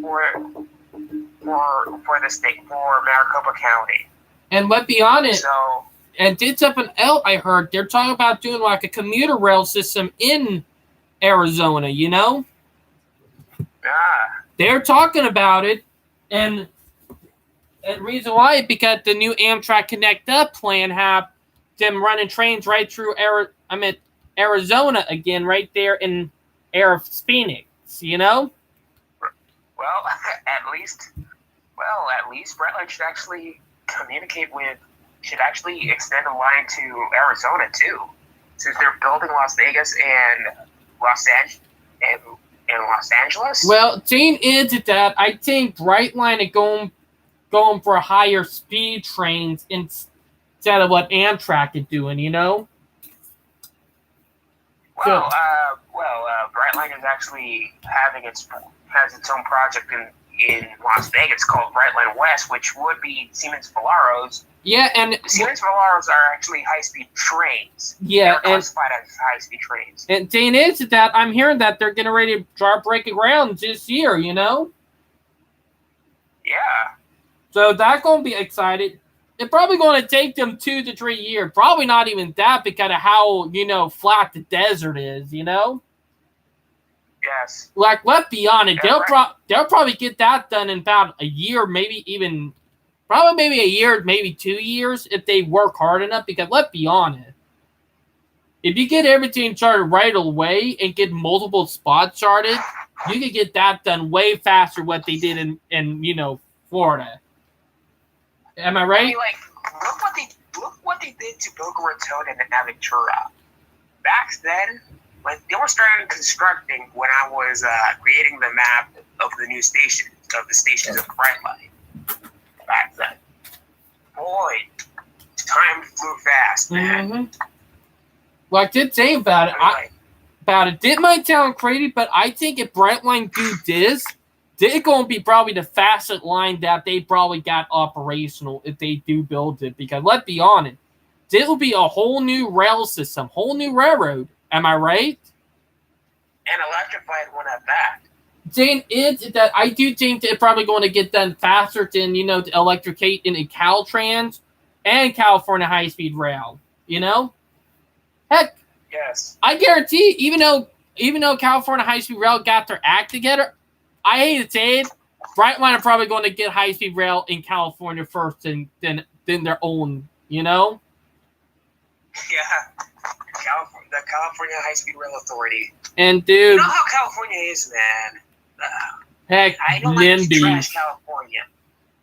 for the state, for Maricopa County. and let's be honest, So and did something else I heard. They're talking about doing like a commuter rail system in Arizona, you know? They're talking about it, and the reason why is because the new Amtrak Connect Up plan have them running trains right through Arizona again, right there in Phoenix, you know? well, at least Brentland should actually extend a line to Arizona too, since they're building Las Vegas and Los Angeles. Well, thing is that I think Brightline is going for higher speed trains instead of what Amtrak is doing, you know? Well, Brightline is actually has its own project in Las Vegas called Brightline West, which would be Siemens Valaros. Yeah, and Siemens Valaros are actually high-speed trains. yeah, They're and classified as high-speed trains. thing is that I'm hearing that they're getting ready to start breaking ground this year, you know? Yeah. So that's going to be exciting. It's probably going to take them 2 to 3 years. Probably not even that because of how, you know, flat the desert is, you know? Yes. Like, let's be honest, Yeah, they'll probably get that done in about a year, maybe a year, maybe 2 years if they work hard enough. Because let's be honest, if you get everything started right away and get multiple spots started, you can get that done way faster what they did in you know, Florida. Am I I right? mean, like, look what they did to Boca Raton and Aventura. Back then, when they were starting constructing, when I was creating the map of the new stations of Brightline. Back then, boy, time flew fast, man. Mm-hmm. Well, I did say about it. Did might sound crazy, but I think if Brightline do this, they're going to be probably the fastest line that they probably got operational if they do build it. Because let's be honest, this will be a whole new rail system, whole new railroad. Am I right? And electrified one at that. Thing is that I do think they're probably going to get done faster than, you know, to electricate in a Caltrans and California High-Speed Rail. You know? Heck, Yes. I guarantee, even though California High-Speed Rail got their act together, I hate to say it, Brightline are probably going to get high-speed rail in California first than their own, you know? Yeah. The California High-Speed Rail Authority. And, You dude, know how California is, man. heck, I don't like to NIMBYs. trash California.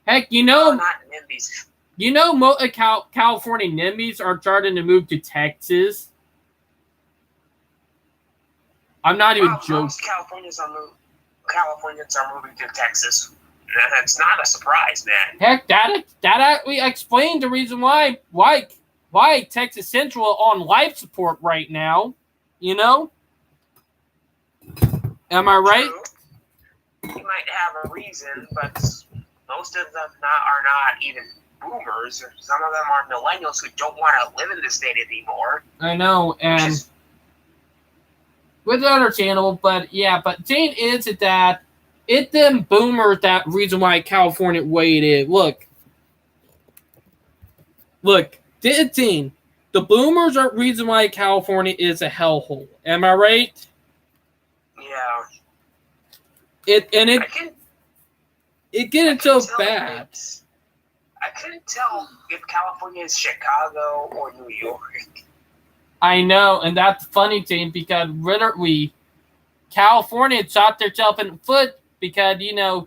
Heck, you No, know, not NIMBYs. You know, California NIMBYs are starting to move to Texas. I'm not even joking. Most Californians are moving to Texas. That's not a surprise, man. Heck, that actually explained the reason why Texas Central on life support right now. You know? Am I right? True. You might have a reason, but most of them are not even boomers. Some of them are millennials who don't want to live in the state anymore. I know, and with understandable, but yeah, but thing is that it's them boomers that reason why California waited. Look, the boomers are reason why California is a hellhole. Am I right? Yeah. It getting so bad. I couldn't tell if California is Chicago or New York. I know, and that's the funny thing because literally California shot themselves in the foot because, you know,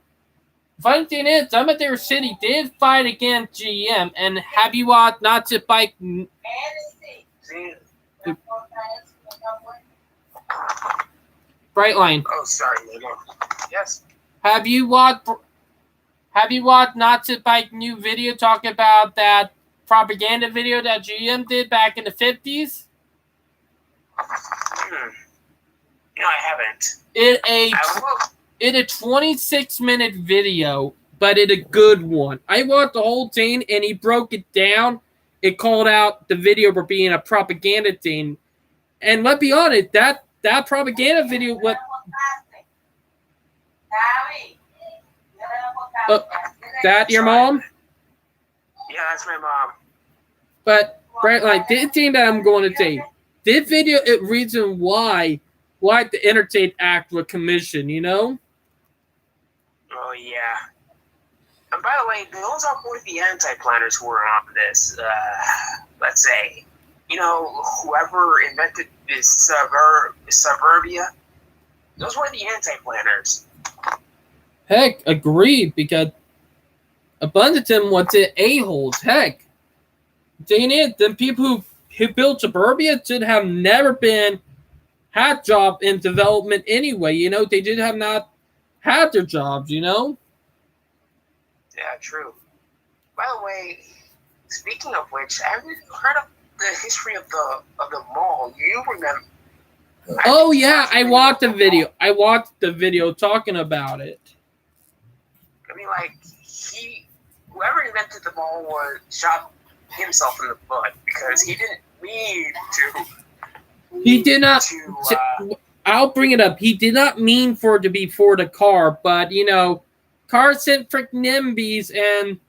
funny thing is, some of their city did fight against GM, and have you watched not to bike? Brightline. Oh, sorry, Limo. Yes. Have you watched not to bike new video talking about that propaganda video that GM did back in the 50s? No, I haven't. It a 26-minute video, but it a good one. I watched the whole thing, and he broke it down. It called out the video for being a propaganda thing. And let's be honest, that propaganda video, that your mom? Yeah, that's my mom. But, right, like, this thing that I'm going to say, this video is reason why the Interstate Act was commissioned, you know? Oh, yeah. And by the way, those are one of the anti-planners who were on this. Let's say, you know, whoever invented this suburbia, those were the anti-planners. Heck, agreed, because a bunch of them were the a-holes. Heck, dang it, the people who built suburbia should have never had job in development anyway. You know, they did have not had their jobs, you know? Yeah, true. By the way, speaking of which, have you heard of the history of the mall? You remember? Oh yeah, I watched the video. I watched the video talking about it. I mean, like, whoever invented the mall shot himself in the foot because he didn't mean to. He did not. I'll bring it up. He did not mean for it to be for the car, but you know, car-centric NIMBYs and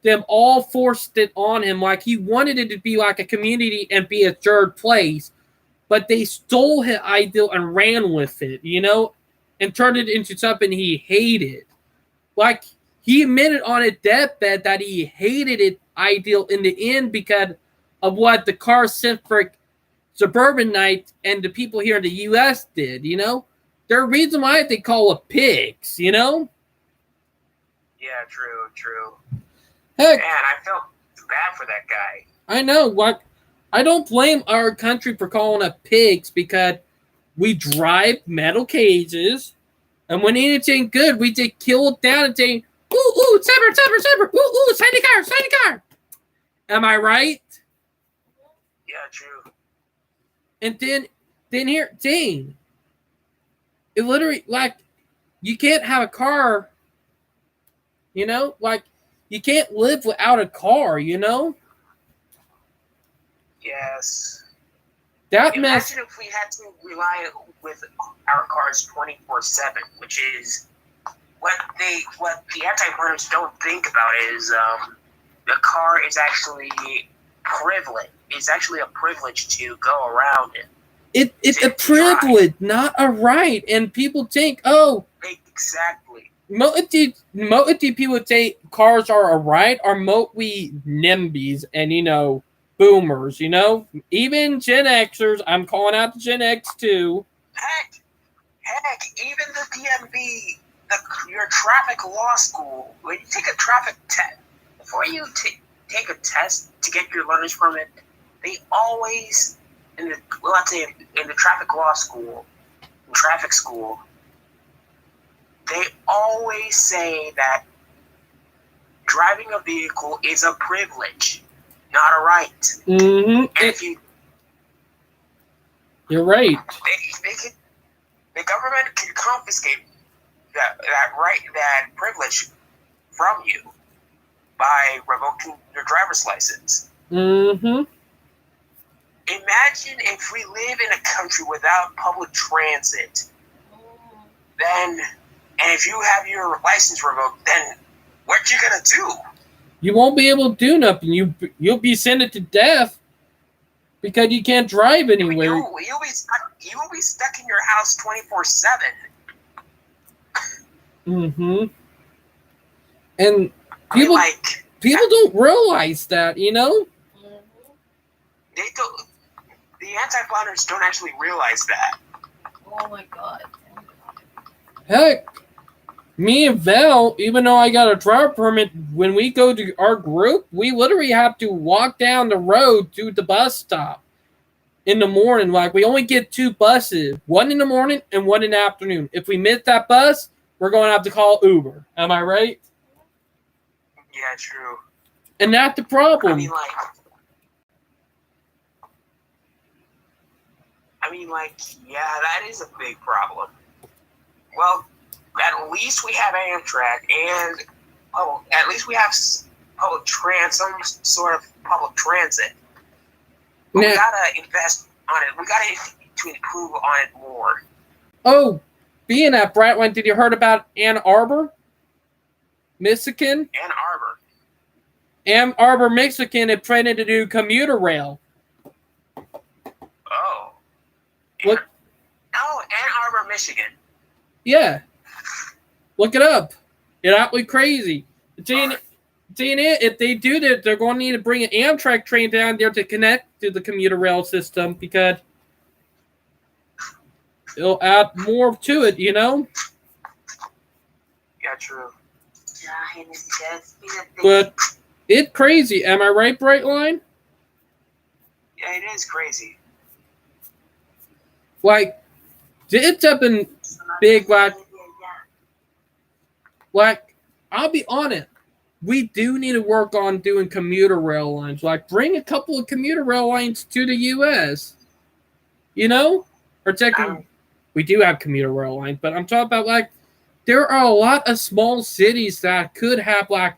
them all forced it on him. Like he wanted it to be like a community and be a third place, but they stole his ideal and ran with it, you know, and turned it into something he hated. Like he admitted on a deathbed that he hated it ideal in the end because of what the car-centric suburbanites and the people here in the U.S. did, you know? There's a reason why they call it pigs, you know? Yeah, true. Heck, man, I felt bad for that guy. I know. What? I don't blame our country for calling us pigs because we drive metal cages, and when anything good, we just kill it down and say, ooh, cyber, ooh, sign the car. Am I right? Yeah, true. And then here, dang. It literally, like, you can't have a car, you know? Like, you can't live without a car, you know? Yes. Imagine if we had to rely with our cars 24/7, which is what the anti-planners don't think about is the car is actually privilege. It's actually a privilege to go around it. It's a privilege, not a right. And people think, oh, exactly. Mostly people say cars are a right, or mostly NIMBYs and, you know, boomers, you know? Even Gen Xers, I'm calling out the Gen X too. Heck, even the DMV, your traffic law school, when you take a traffic test, before you take a test to get your learner's permit, they always, let's say in the traffic law school, in traffic school, they always say that driving a vehicle is a privilege, not a right. Mm-hmm. And if You're right. The government can confiscate that right, that privilege from you by revoking your driver's license. Mm-hmm. Imagine if we live in a country without public transit, and if you have your license revoked, then what you gonna do? You won't be able to do nothing. You'll be sentenced to death because you can't drive anywhere. You'll be stuck in your house 24/7. Mm-hmm. And people don't realize that, you know? They don't. The anti-planners don't actually realize that. Oh my god. Heck, me and Val, even though I got a driver permit, when we go to our group, we literally have to walk down the road to the bus stop in the morning. Like, we only get 2 buses, one in the morning and one in the afternoon. If we miss that bus, we're going to have to call Uber. Am I right? Yeah, true. And that's the problem. Yeah, that is a big problem. Well, at least we have Amtrak, and at least we have some sort of public transit. But we gotta invest on it. We gotta to improve on it more. Oh, being at Brightline, did you heard about Ann Arbor, Michigan? Ann Arbor, Michigan is planning to do commuter rail. Oh. What? Oh, Ann Arbor, Michigan. Yeah. Look it up. It's absolutely crazy. If they do that, they're going to need to bring an Amtrak train down there to connect to the commuter rail system because it'll add more to it, you know? Yeah, true. But it's crazy. Am I right, Brightline? Yeah, it is crazy. Like, it's up in big, like, I'll be honest. We do need to work on doing commuter rail lines. Like, bring a couple of commuter rail lines to the U.S. You know? Or technically, we do have commuter rail lines, but I'm talking about, like, there are a lot of small cities that could have, like,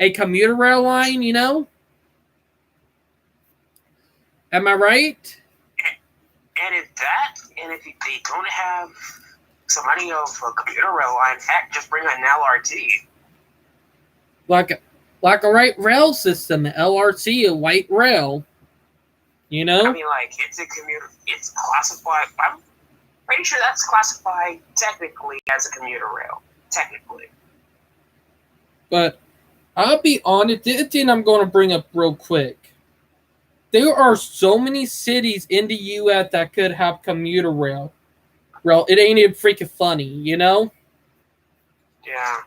a commuter rail line, you know? Am I right? And if they don't have some money of a commuter rail line, heck, just bring an LRT. Like a right rail system, LRT, a light rail. You know? I mean, like, it's classified, I'm pretty sure that's classified technically as a commuter rail. Technically. But I'll be honest, this thing I'm going to bring up real quick. There are so many cities in the U.S. that could have commuter rail. Well, it ain't even freaking funny, you know? Yeah.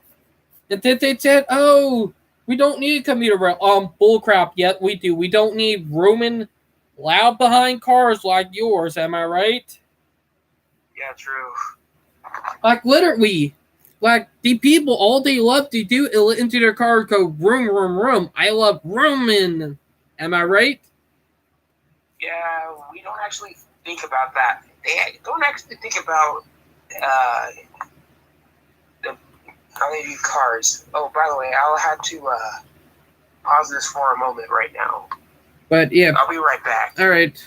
And then they said, oh, we don't need a commuter rail. Bullcrap. Yet we do. We don't need rooming loud behind cars like yours. Am I right? Yeah, true. Like, literally, like, the people, all they love to do is into their car go, room, room, room. I love rooming. Am I right? Yeah, we don't actually think about that. They don't actually think about how they do cars. Oh, by the way, I'll have to pause this for a moment right now. But yeah, I'll be right back. All right.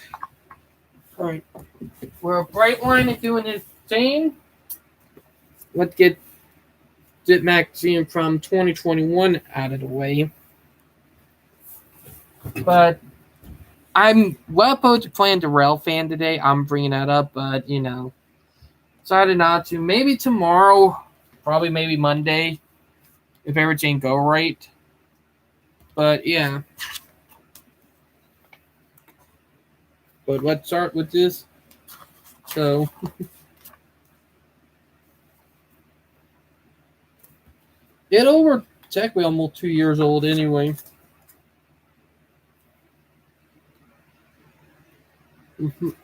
Well, Brightline is doing his thing. Let's get magazine from 2021 out of the way. But I'm opposed to playing the rail fan today. I'm bringing that up, but you know, decided not to. Maybe tomorrow, probably maybe Monday, if everything go right. But yeah. But let's start with this. So it over technically almost 2 years old anyway.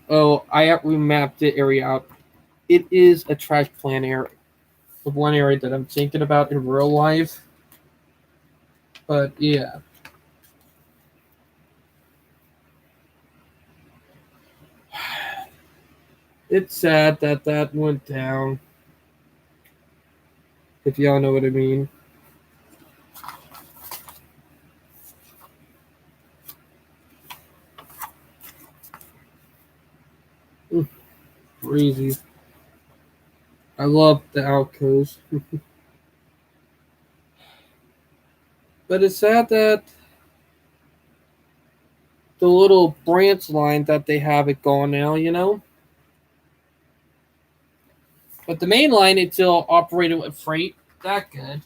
Oh, we mapped the area out. It is a trash plan area. The one area that I'm thinking about in real life. But yeah. It's sad that that went down. If y'all know what I mean. Crazy. I love the outcoast. But it's sad that the little branch line that they have it gone now. But the main line, it's still operated with freight. That good.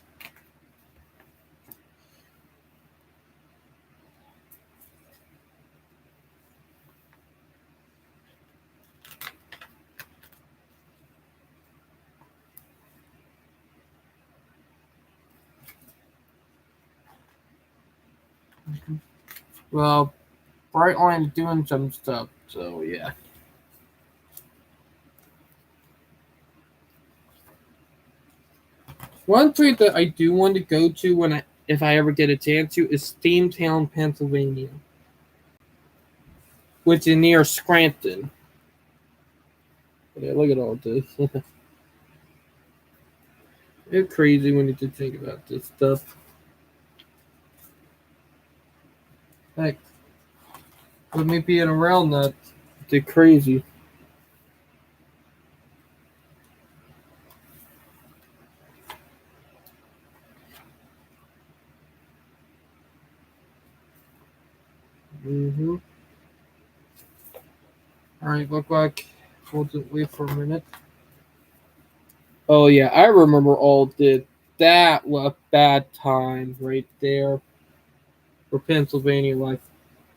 Well, Brightline's doing some stuff, so yeah. One place that I do want to go to if I ever get a chance to is Steamtown, Pennsylvania, which is near Scranton. Yeah, look at all this. It's crazy when you think about this stuff. Heck, with me being around that, it's crazy. Mm-hmm. Alright, look like we'll just wait for a minute. Oh yeah, I remember all did. That was a bad time right there for Pennsylvania. Like,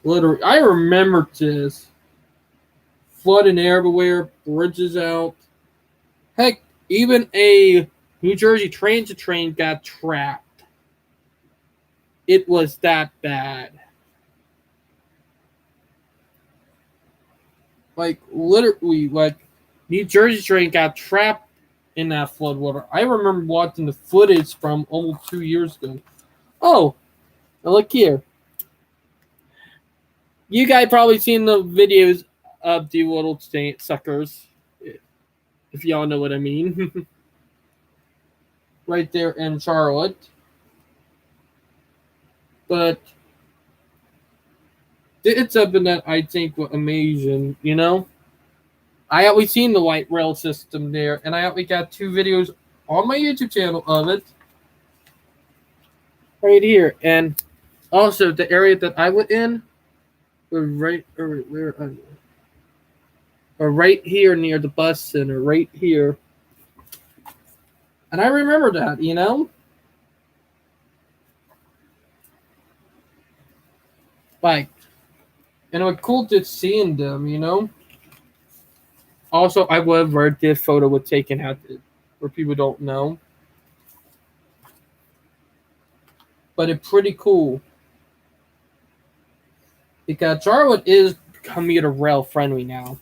literally, I remember this. Flooding everywhere, bridges out. Heck, even a New Jersey Transit train got trapped. It was that bad. Like, literally, like, New Jersey train got trapped in that floodwater. I remember watching the footage from almost 2 years ago. Oh, now look here. You guys probably seen the videos of the little suckers, if y'all know what I mean. Right there in Charlotte. But it's something that I think was amazing. I always seen the light rail system there, and I always got 2 videos on my YouTube channel of it. Right here. And also, the area that I was in was right here near the bus center, right here. And I remember that. Like, and it was cool just seeing them. Also, I love where this photo was taken out, where people don't know. But it's pretty cool. Because Charlotte is commuter rail friendly now.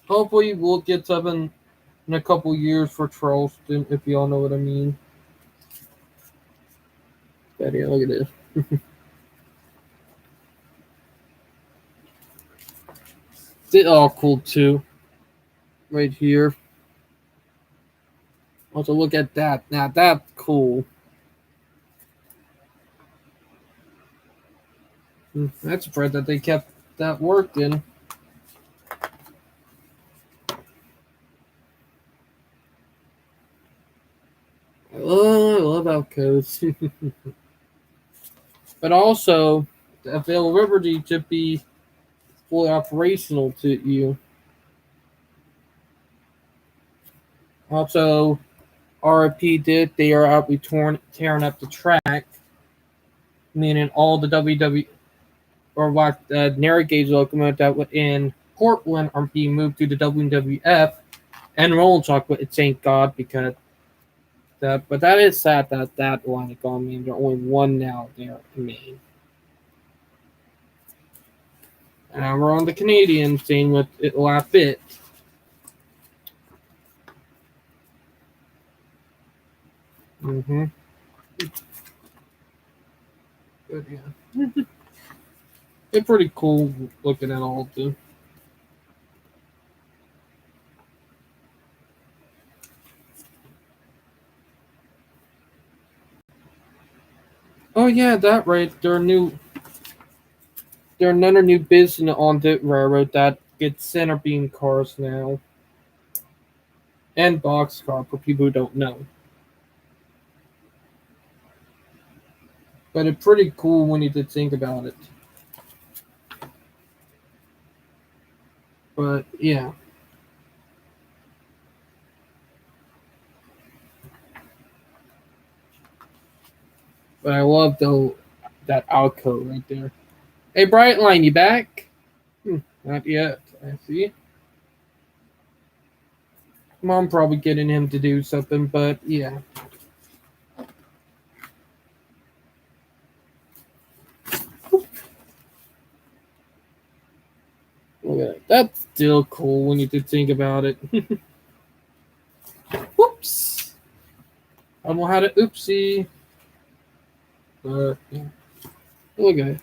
Hopefully, we'll get something in a couple years for Charleston, if y'all know what I mean. But yeah, look at this. It's all cool too. Right here. Also, look at that. Now, that's cool. That's surprised that they kept that working. Oh, I love outcodes. But also, the availability to be fully operational to you. Also, RFP did, they are out tearing up the track, meaning all the WW or what narrow gauge locomotives that were in Portland are being moved to the WWF and Rolling Stock, but thank God because that. But that is sad that line is gone. I mean, there's only one now there in Maine. And we're on the Canadian scene with it last bit. Mm-hmm. But yeah. It's pretty cool looking at all too. Oh yeah, that right. They're another new business on the railroad that gets center beam cars now. And boxcar for people who don't know. But it's pretty cool when you did think about it. But yeah. But I love that alcove right there. Hey Brightline, you back? Not yet. I see. Mom probably getting him to do something, but yeah. Look at that. That's still cool when you did think about it. Whoops. I don't know how to oopsie. But yeah. Look at it.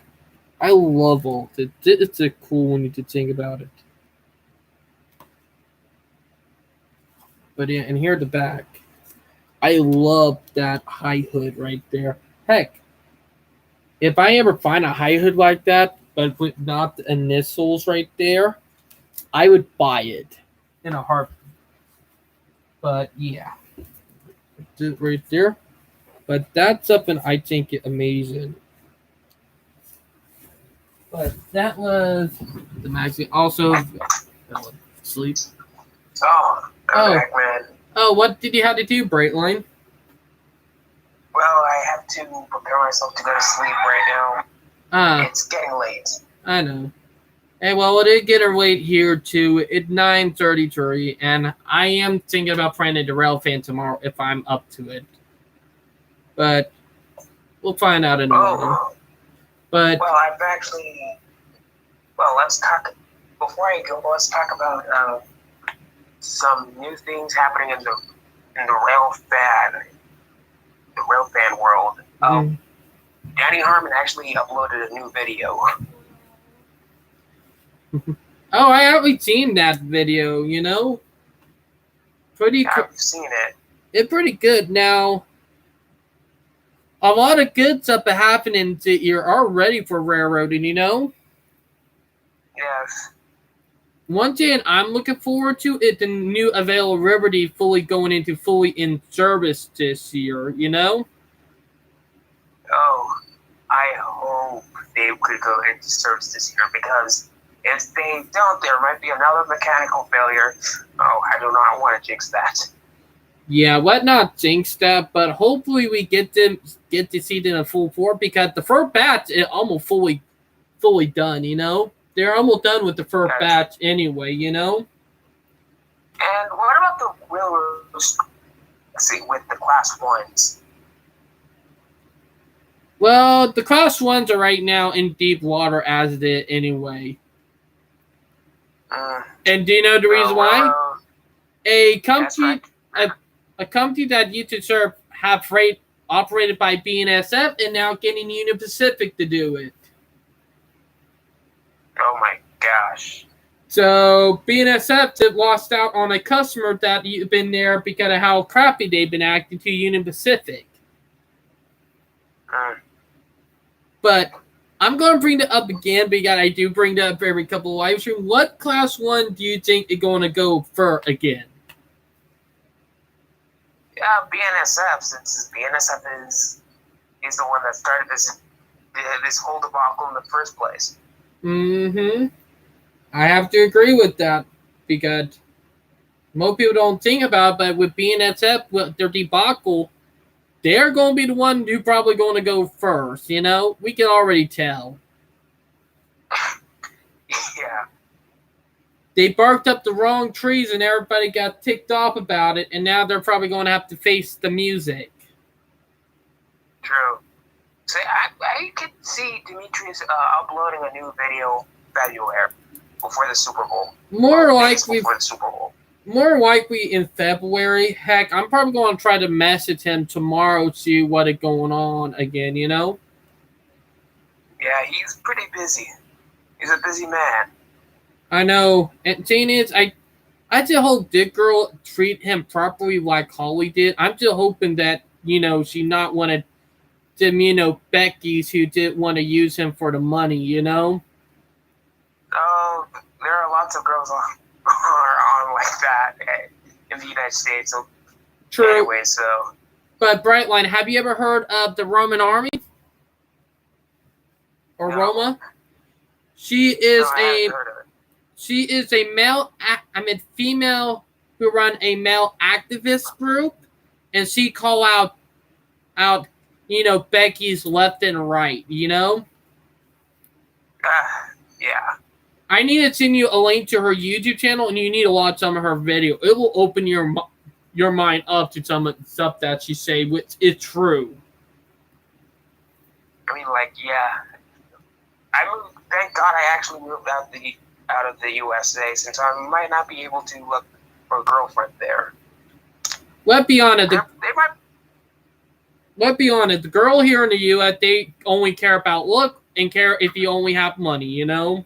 I love all it. It's a cool when you did think about it. But yeah, and here at the back. I love that high hood right there. Heck, if I ever find a high hood like that, but with not the initials right there, I would buy it in a heartbeat. But yeah, it's right there. But that's something I think is amazing. But that was the magazine. Also, sleep. Oh, I'm back, man. Oh, what did you have to do, Brightline? Well, I have to prepare myself to go to sleep right now. It's getting late. I know. Hey, well, it did get her late here too. It's 9:33, and I am thinking about playing the Rail Fan tomorrow if I'm up to it. But we'll find out in the morning. But well, I've actually. Well, let's talk. Before I go, let's talk about some new things happening in the Rail Fan world. Danny Harmon actually uploaded a new video. Oh, I haven't seen that video. You know, I've seen it. It's pretty good. Now, a lot of good stuff happening that you're already for railroading. You know. Yes. One thing I'm looking forward to is the new Avail Liberty fully in service this year, you know? Oh, I hope they could go into service this year, because if they don't, there might be another mechanical failure. Oh, I do not want to jinx that. Yeah, what not jinx that, but hopefully we get to see them in full force, because the first batch is almost fully done, you know? They're almost done with the first batch anyway, you know? And what about the railroads, with the class 1s? Well, the class 1s are right now in deep water as it is anyway. And do you know the reason why? A company that used to have freight operated by BNSF and now getting Union Pacific to do it. Oh my gosh. So BNSF lost out on a customer that had been there because of how crappy they've been acting to Union Pacific. But I'm going to bring that up again, because I do bring that up every couple of live streams. What class 1 do you think is going to go for again? Yeah, BNSF, since BNSF is the one that started this whole debacle in the first place. Mm-hmm. I have to agree with that, because most people don't think about it, but with BNSF, with their debacle, they're going to be the one who's probably going to go first, you know? We can already tell. Yeah. They barked up the wrong trees and everybody got ticked off about it, and now they're probably going to have to face the music. True. So I could see Demetrius uploading a new video February before the Super Bowl. More Days likely, before the Super Bowl. more likely in February. Heck, I'm probably going to try to message him tomorrow, see what is going on again. You know. Yeah, he's pretty busy. He's a busy man. I know. And thing is, I just hope this girl treat him properly like Holly did. I'm just hoping that, she not want to them, Becky's who did want to use him for the money, Oh, there are lots of girls on like that in the United States. So True. anyway, so. But Brightline, have you ever heard of the Roman Army? Or No. Roma? She is No, I haven't heard of it. She is a female who run a male activist group, and she call out, Becky's left and right, Yeah. I need to send you a link to her YouTube channel, and you need to watch some of her video. It will open your mind up to some of the stuff that she say, which is true. I mean, like, yeah. Thank God I actually moved out of the USA, since I might not be able to look for a girlfriend there. Let's be honest. They might. Let's be honest. The girl here in the U.S., they only care about look and care if you only have money. Yeah.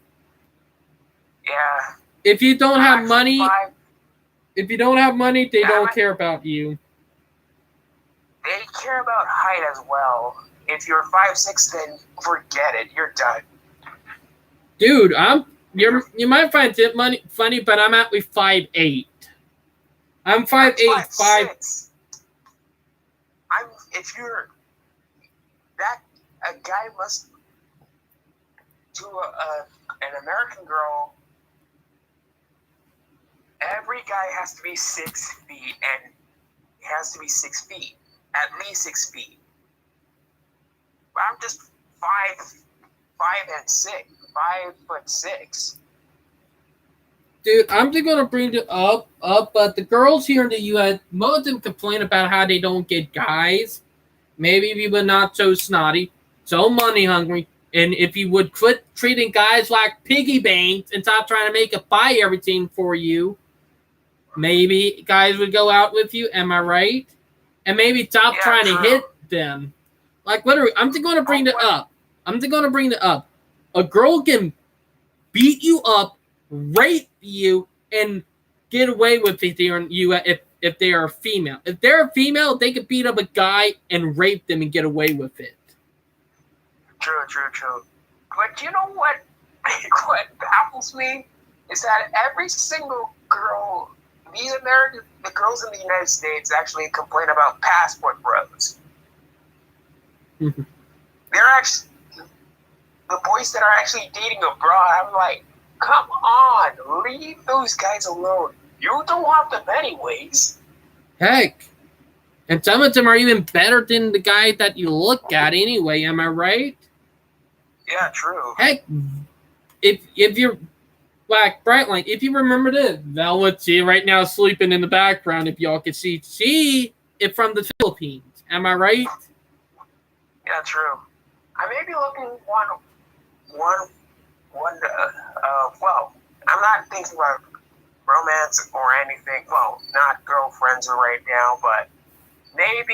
If you don't have Actually, money, they Yeah, don't care about you. They care about height as well. If you're 5'6", then forget it. You're done. Dude, you might find it funny, but I'm actually 5'8". I'm 5'8", 5'6". If you're that, a guy must to an American girl. Every guy has to be 6 feet, and it has to be 6 feet, at least 6 feet. I'm just 5'6". Dude, I'm just gonna bring it up, but the girls here in the U.S., most of them complain about how they don't get guys. Maybe we were not so snotty, so money hungry, and if you would quit treating guys like piggy banks and stop trying to make it buy everything for you, maybe guys would go out with you. Am I right? And maybe stop trying to hit them. Like, literally, I'm just gonna bring it up. A girl can beat you up, rape you, and get away with it here in U.S. If they are a female. If they're a female, they could beat up a guy and rape them and get away with it. True. But you know what? What baffles me is that every single girl, the girls in the United States actually complain about passport bros. They're actually the boys that are actually dating abroad. I'm like, come on, leave those guys alone. You don't want them anyways. Heck. And some of them are even better than the guy that you look at anyway, am I right? Yeah, true. Heck, if you're like Brightline, if you remember this, Velvet see right now sleeping in the background, if y'all can see it from the Philippines. Am I right? Yeah, true. I may be looking well, I'm not thinking about romance or anything. Well, not girlfriends right now, but I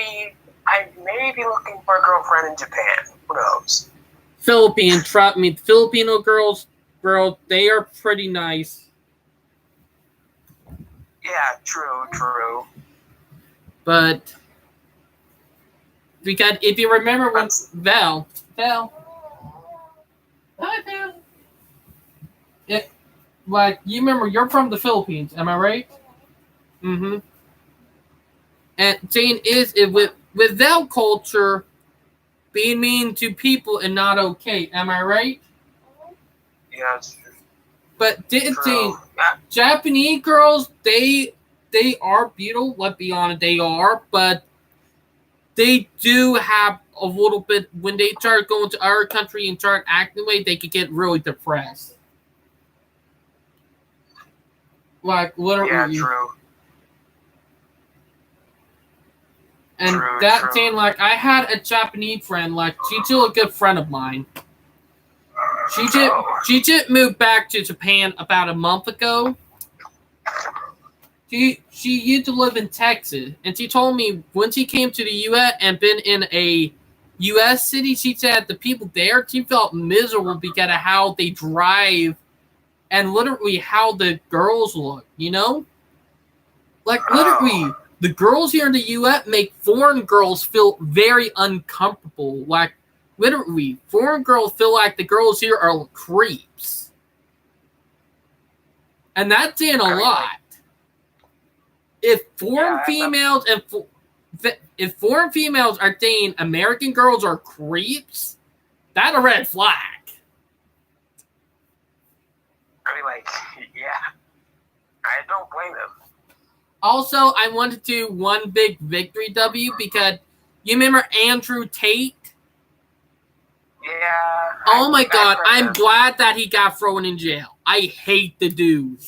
may be looking for a girlfriend in Japan. Who knows? Filipino girls, they are pretty nice. Yeah, true. But because if you remember when Val. Hi, Val. Like, you remember, you're from the Philippines, am I right? Mm-hmm. And saying is, with Val culture, being mean to people is not okay, am I right? Yeah, it's true. But saying Japanese girls, they are beautiful, let's be honest, they are, but they do have a little bit, when they start going to our country and start acting the way, they could get really depressed. Like, literally. Yeah, true. And saying, like, I had a Japanese friend, like, she's still a good friend of mine. She just moved back to Japan about a month ago. She used to live in Texas, and she told me when she came to the U.S. and been in a U.S. city, she said the people there, she felt miserable because of how they drive and literally how the girls look, you know? Like, literally, the girls here in the U.S. make foreign girls feel very uncomfortable. Like, literally, foreign girls feel like the girls here are creeps. And that's saying a lot. If foreign females are saying American girls are creeps, that's a red flag. I mean, like, yeah. I don't blame them. Also, I wanted to do one big victory W because you remember Andrew Tate? Yeah. Oh my God, I'm glad that he got thrown in jail. I hate the dude.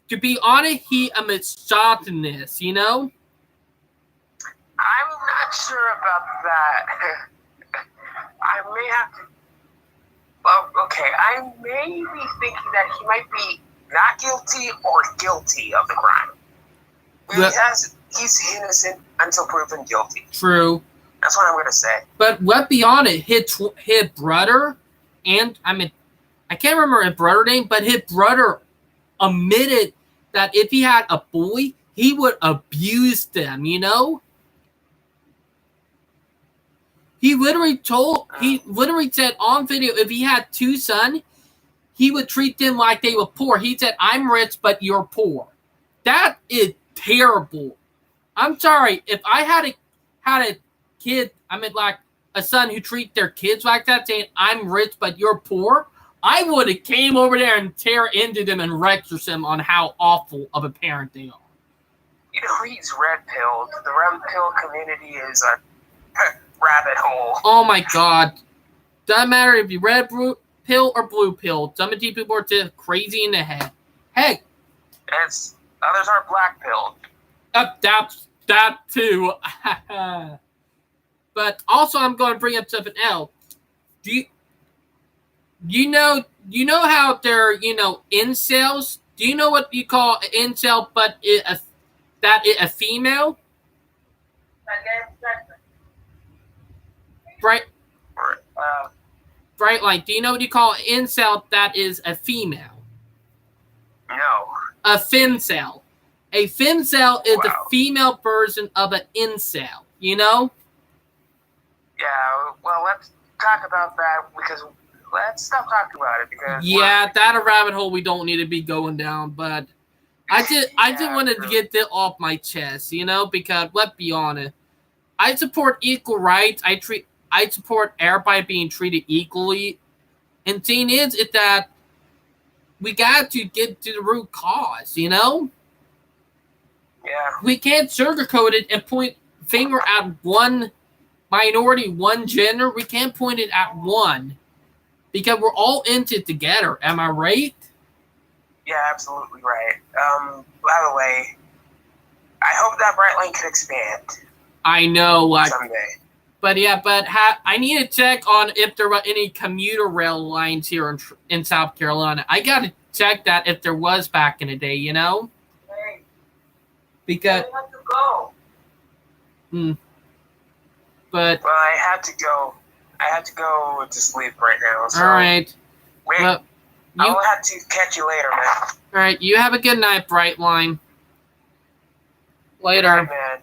To be honest, he a misogynist, you know? I'm not sure about that. I may have to... Well, okay, I may be thinking that he might be not guilty or guilty of the crime. He's innocent until proven guilty. True. That's what I'm going to say. But let's be honest, his brother, and I can't remember his brother's name, but his brother admitted that if he had a boy, he would abuse them, you know? He literally said on video, if he had two sons, he would treat them like they were poor. He said, I'm rich, but you're poor. That is terrible. I'm sorry. If I had a kid, like a son who treat their kids like that, saying, I'm rich, but you're poor, I would have came over there and tear into them and lecture them on how awful of a parent they are. You know, he's red-pilled. The red-pill community is a rabbit hole. Oh my God. Doesn't matter if you red pill or blue pill. Some of these people are just crazy in the head. Hey. Others are black-pilled. That too. But also I'm going to bring up something else. Do you know how they're, incels? Do you know what you call an incel, but that is a female? Right. Right, like, do you know what you call an incel that is a female? No. A femcel. A femcel is the female version of an incel, you know? Yeah, well, let's talk about that because let's stop talking about it because that's a rabbit hole we don't need to be going down, but I just wanted to get that off my chest, you know, because let's be honest. I support equal rights. I support everybody being treated equally. And the thing is that we got to get to the root cause, you know? Yeah. We can't sugarcoat it and point finger at one minority, one gender. We can't point it at one. Because we're all in it together. Am I right? Yeah, absolutely right. By the way, I hope that Brightline can expand. I know, like someday. But yeah, I need to check on if there were any commuter rail lines here in South Carolina. I got to check that if there was back in the day, you know? Hey. Because... I have to go. But... Well, I have to go. I have to go to sleep right now. So. All right. Wait. Well, I'll have to catch you later, man. All right. You have a good night, Brightline. Later. Good night, man.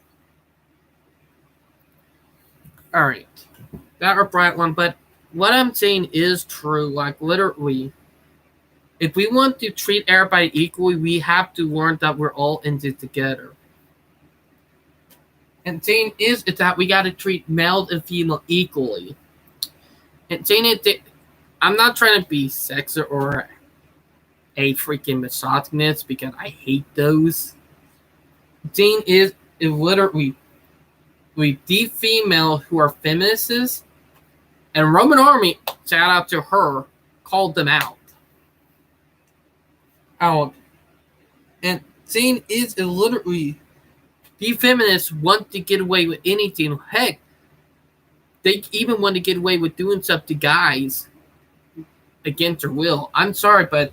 All right. That or Brightline. But what I'm saying is true. Like, literally, if we want to treat everybody equally, we have to learn that we're all in this together. And saying is that we got to treat male and female equally. And saying it, I'm not trying to be sexist or a freaking misogynist because I hate those. Saying is literally the female who are feminists, and Roman Army, shout out to her, called them out. And saying is literally the feminists want to get away with anything. Heck, They even want to get away with doing stuff to guys against their will. I'm sorry, but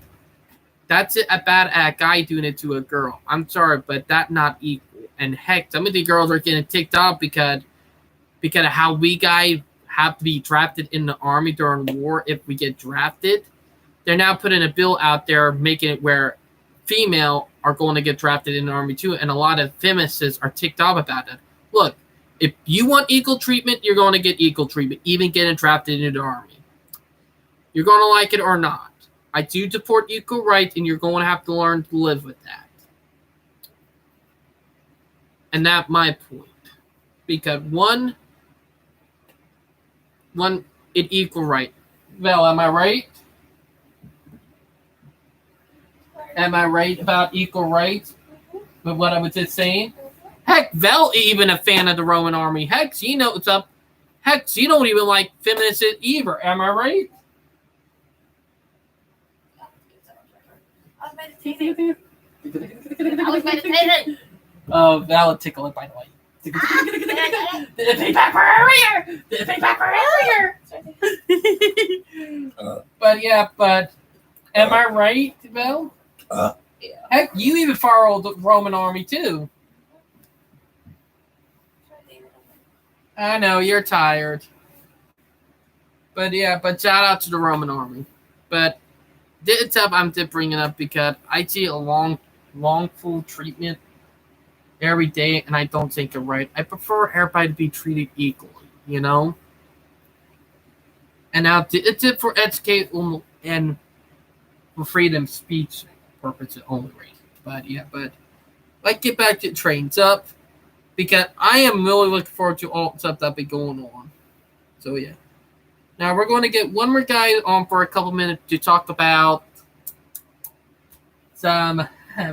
that's it about a guy doing it to a girl. I'm sorry, but that not equal. And heck, some of the girls are getting ticked off because of how we guys have to be drafted in the army during war if we get drafted. They're now putting a bill out there making it where female are going to get drafted in the army too, and a lot of feminists are ticked off about that. Look, if you want equal treatment, you're going to get equal treatment, even getting drafted into the army. You're going to like it or not. I do support equal rights, and you're going to have to learn to live with that. And that's my point. Because one, it equal right. Val, am I right? Am I right about equal rights? With what I was just saying? Heck, Val even a fan of the Roman army. Heck, she knows what's up. Heck, she don't even like feminists either. Am I right? I was meditating. I was meditating. Oh, Val would tickle it, by the way. Did it pay back for earlier? Did it pay back for earlier? But am I right, Val? Yeah. Heck, you even followed the Roman army too. I know, you're tired. But shout out to the Roman army. But it's up, I'm just bringing it up because I see a wrongful treatment every day, and I don't think it's right. I prefer everybody to be treated equally, you know? And now it's it for education and for freedom of speech purposes only, right? But let's get back to trains up because I am really looking forward to all the stuff that be going on. So yeah. Now we're going to get one more guy on for a couple minutes to talk about some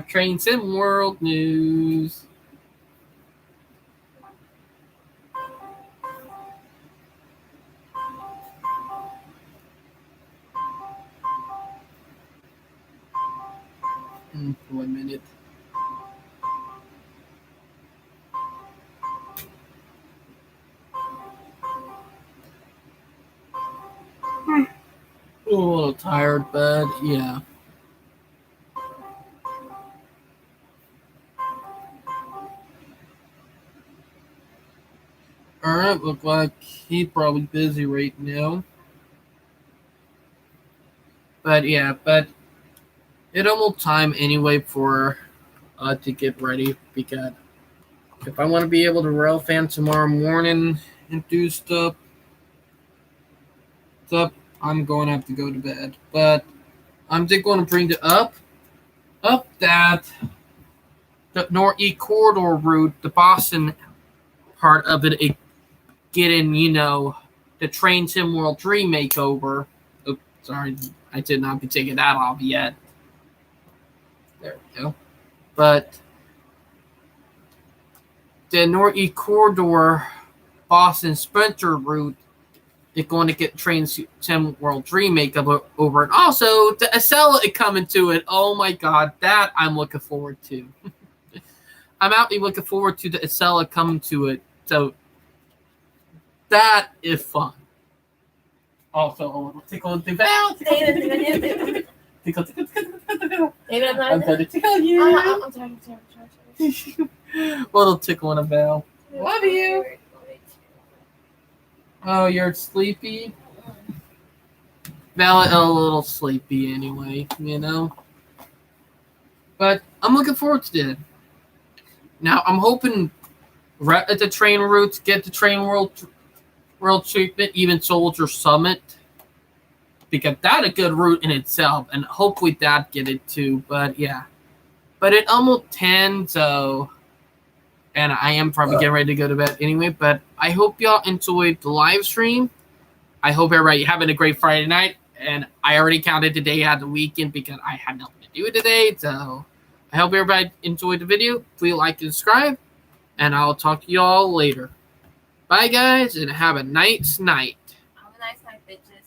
Train Sim World news. For a minute. A little tired, but yeah. Alright, look like he's probably busy right now. But it almost time anyway for to get ready because if I want to be able to rail fan tomorrow morning and do stuff, I'm going to have to go to bed. But I'm just going to bring it up that the Northeast Corridor route, the Boston part of it getting, the Train Sim World Dream makeover. Oops, sorry, I did not be taking that off yet. There we go. But the Northeast Corridor Boston Sprinter route is going to get Train Sim World Dream makeup over it. Also, the Acela is coming to it. Oh my god, that I'm looking forward to. I'm actually looking forward to the Acela coming to it. So that is fun. Also, a little tickle and tickle. David, I'm going to tickle you. I'm sorry. Little tickle and a bell. Love you. Oh, you're sleepy? Val a little sleepy anyway, But I'm looking forward to it. Now, I'm hoping the train routes get the Train World treatment, even Soldier Summit. Because that's a good route in itself, and hopefully that get it too. But yeah. But it almost 10, so... And I am probably getting ready to go to bed anyway, but I hope y'all enjoyed the live stream. I hope everybody having a great Friday night. And I already counted the day out the weekend because I had nothing to do today. So I hope everybody enjoyed the video. Please like and subscribe. And I'll talk to y'all later. Bye, guys, and have a nice night. Have a nice night, bitches.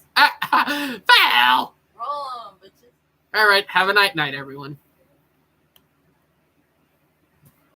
Val! Roll on, bitches. All right, have a night, everyone.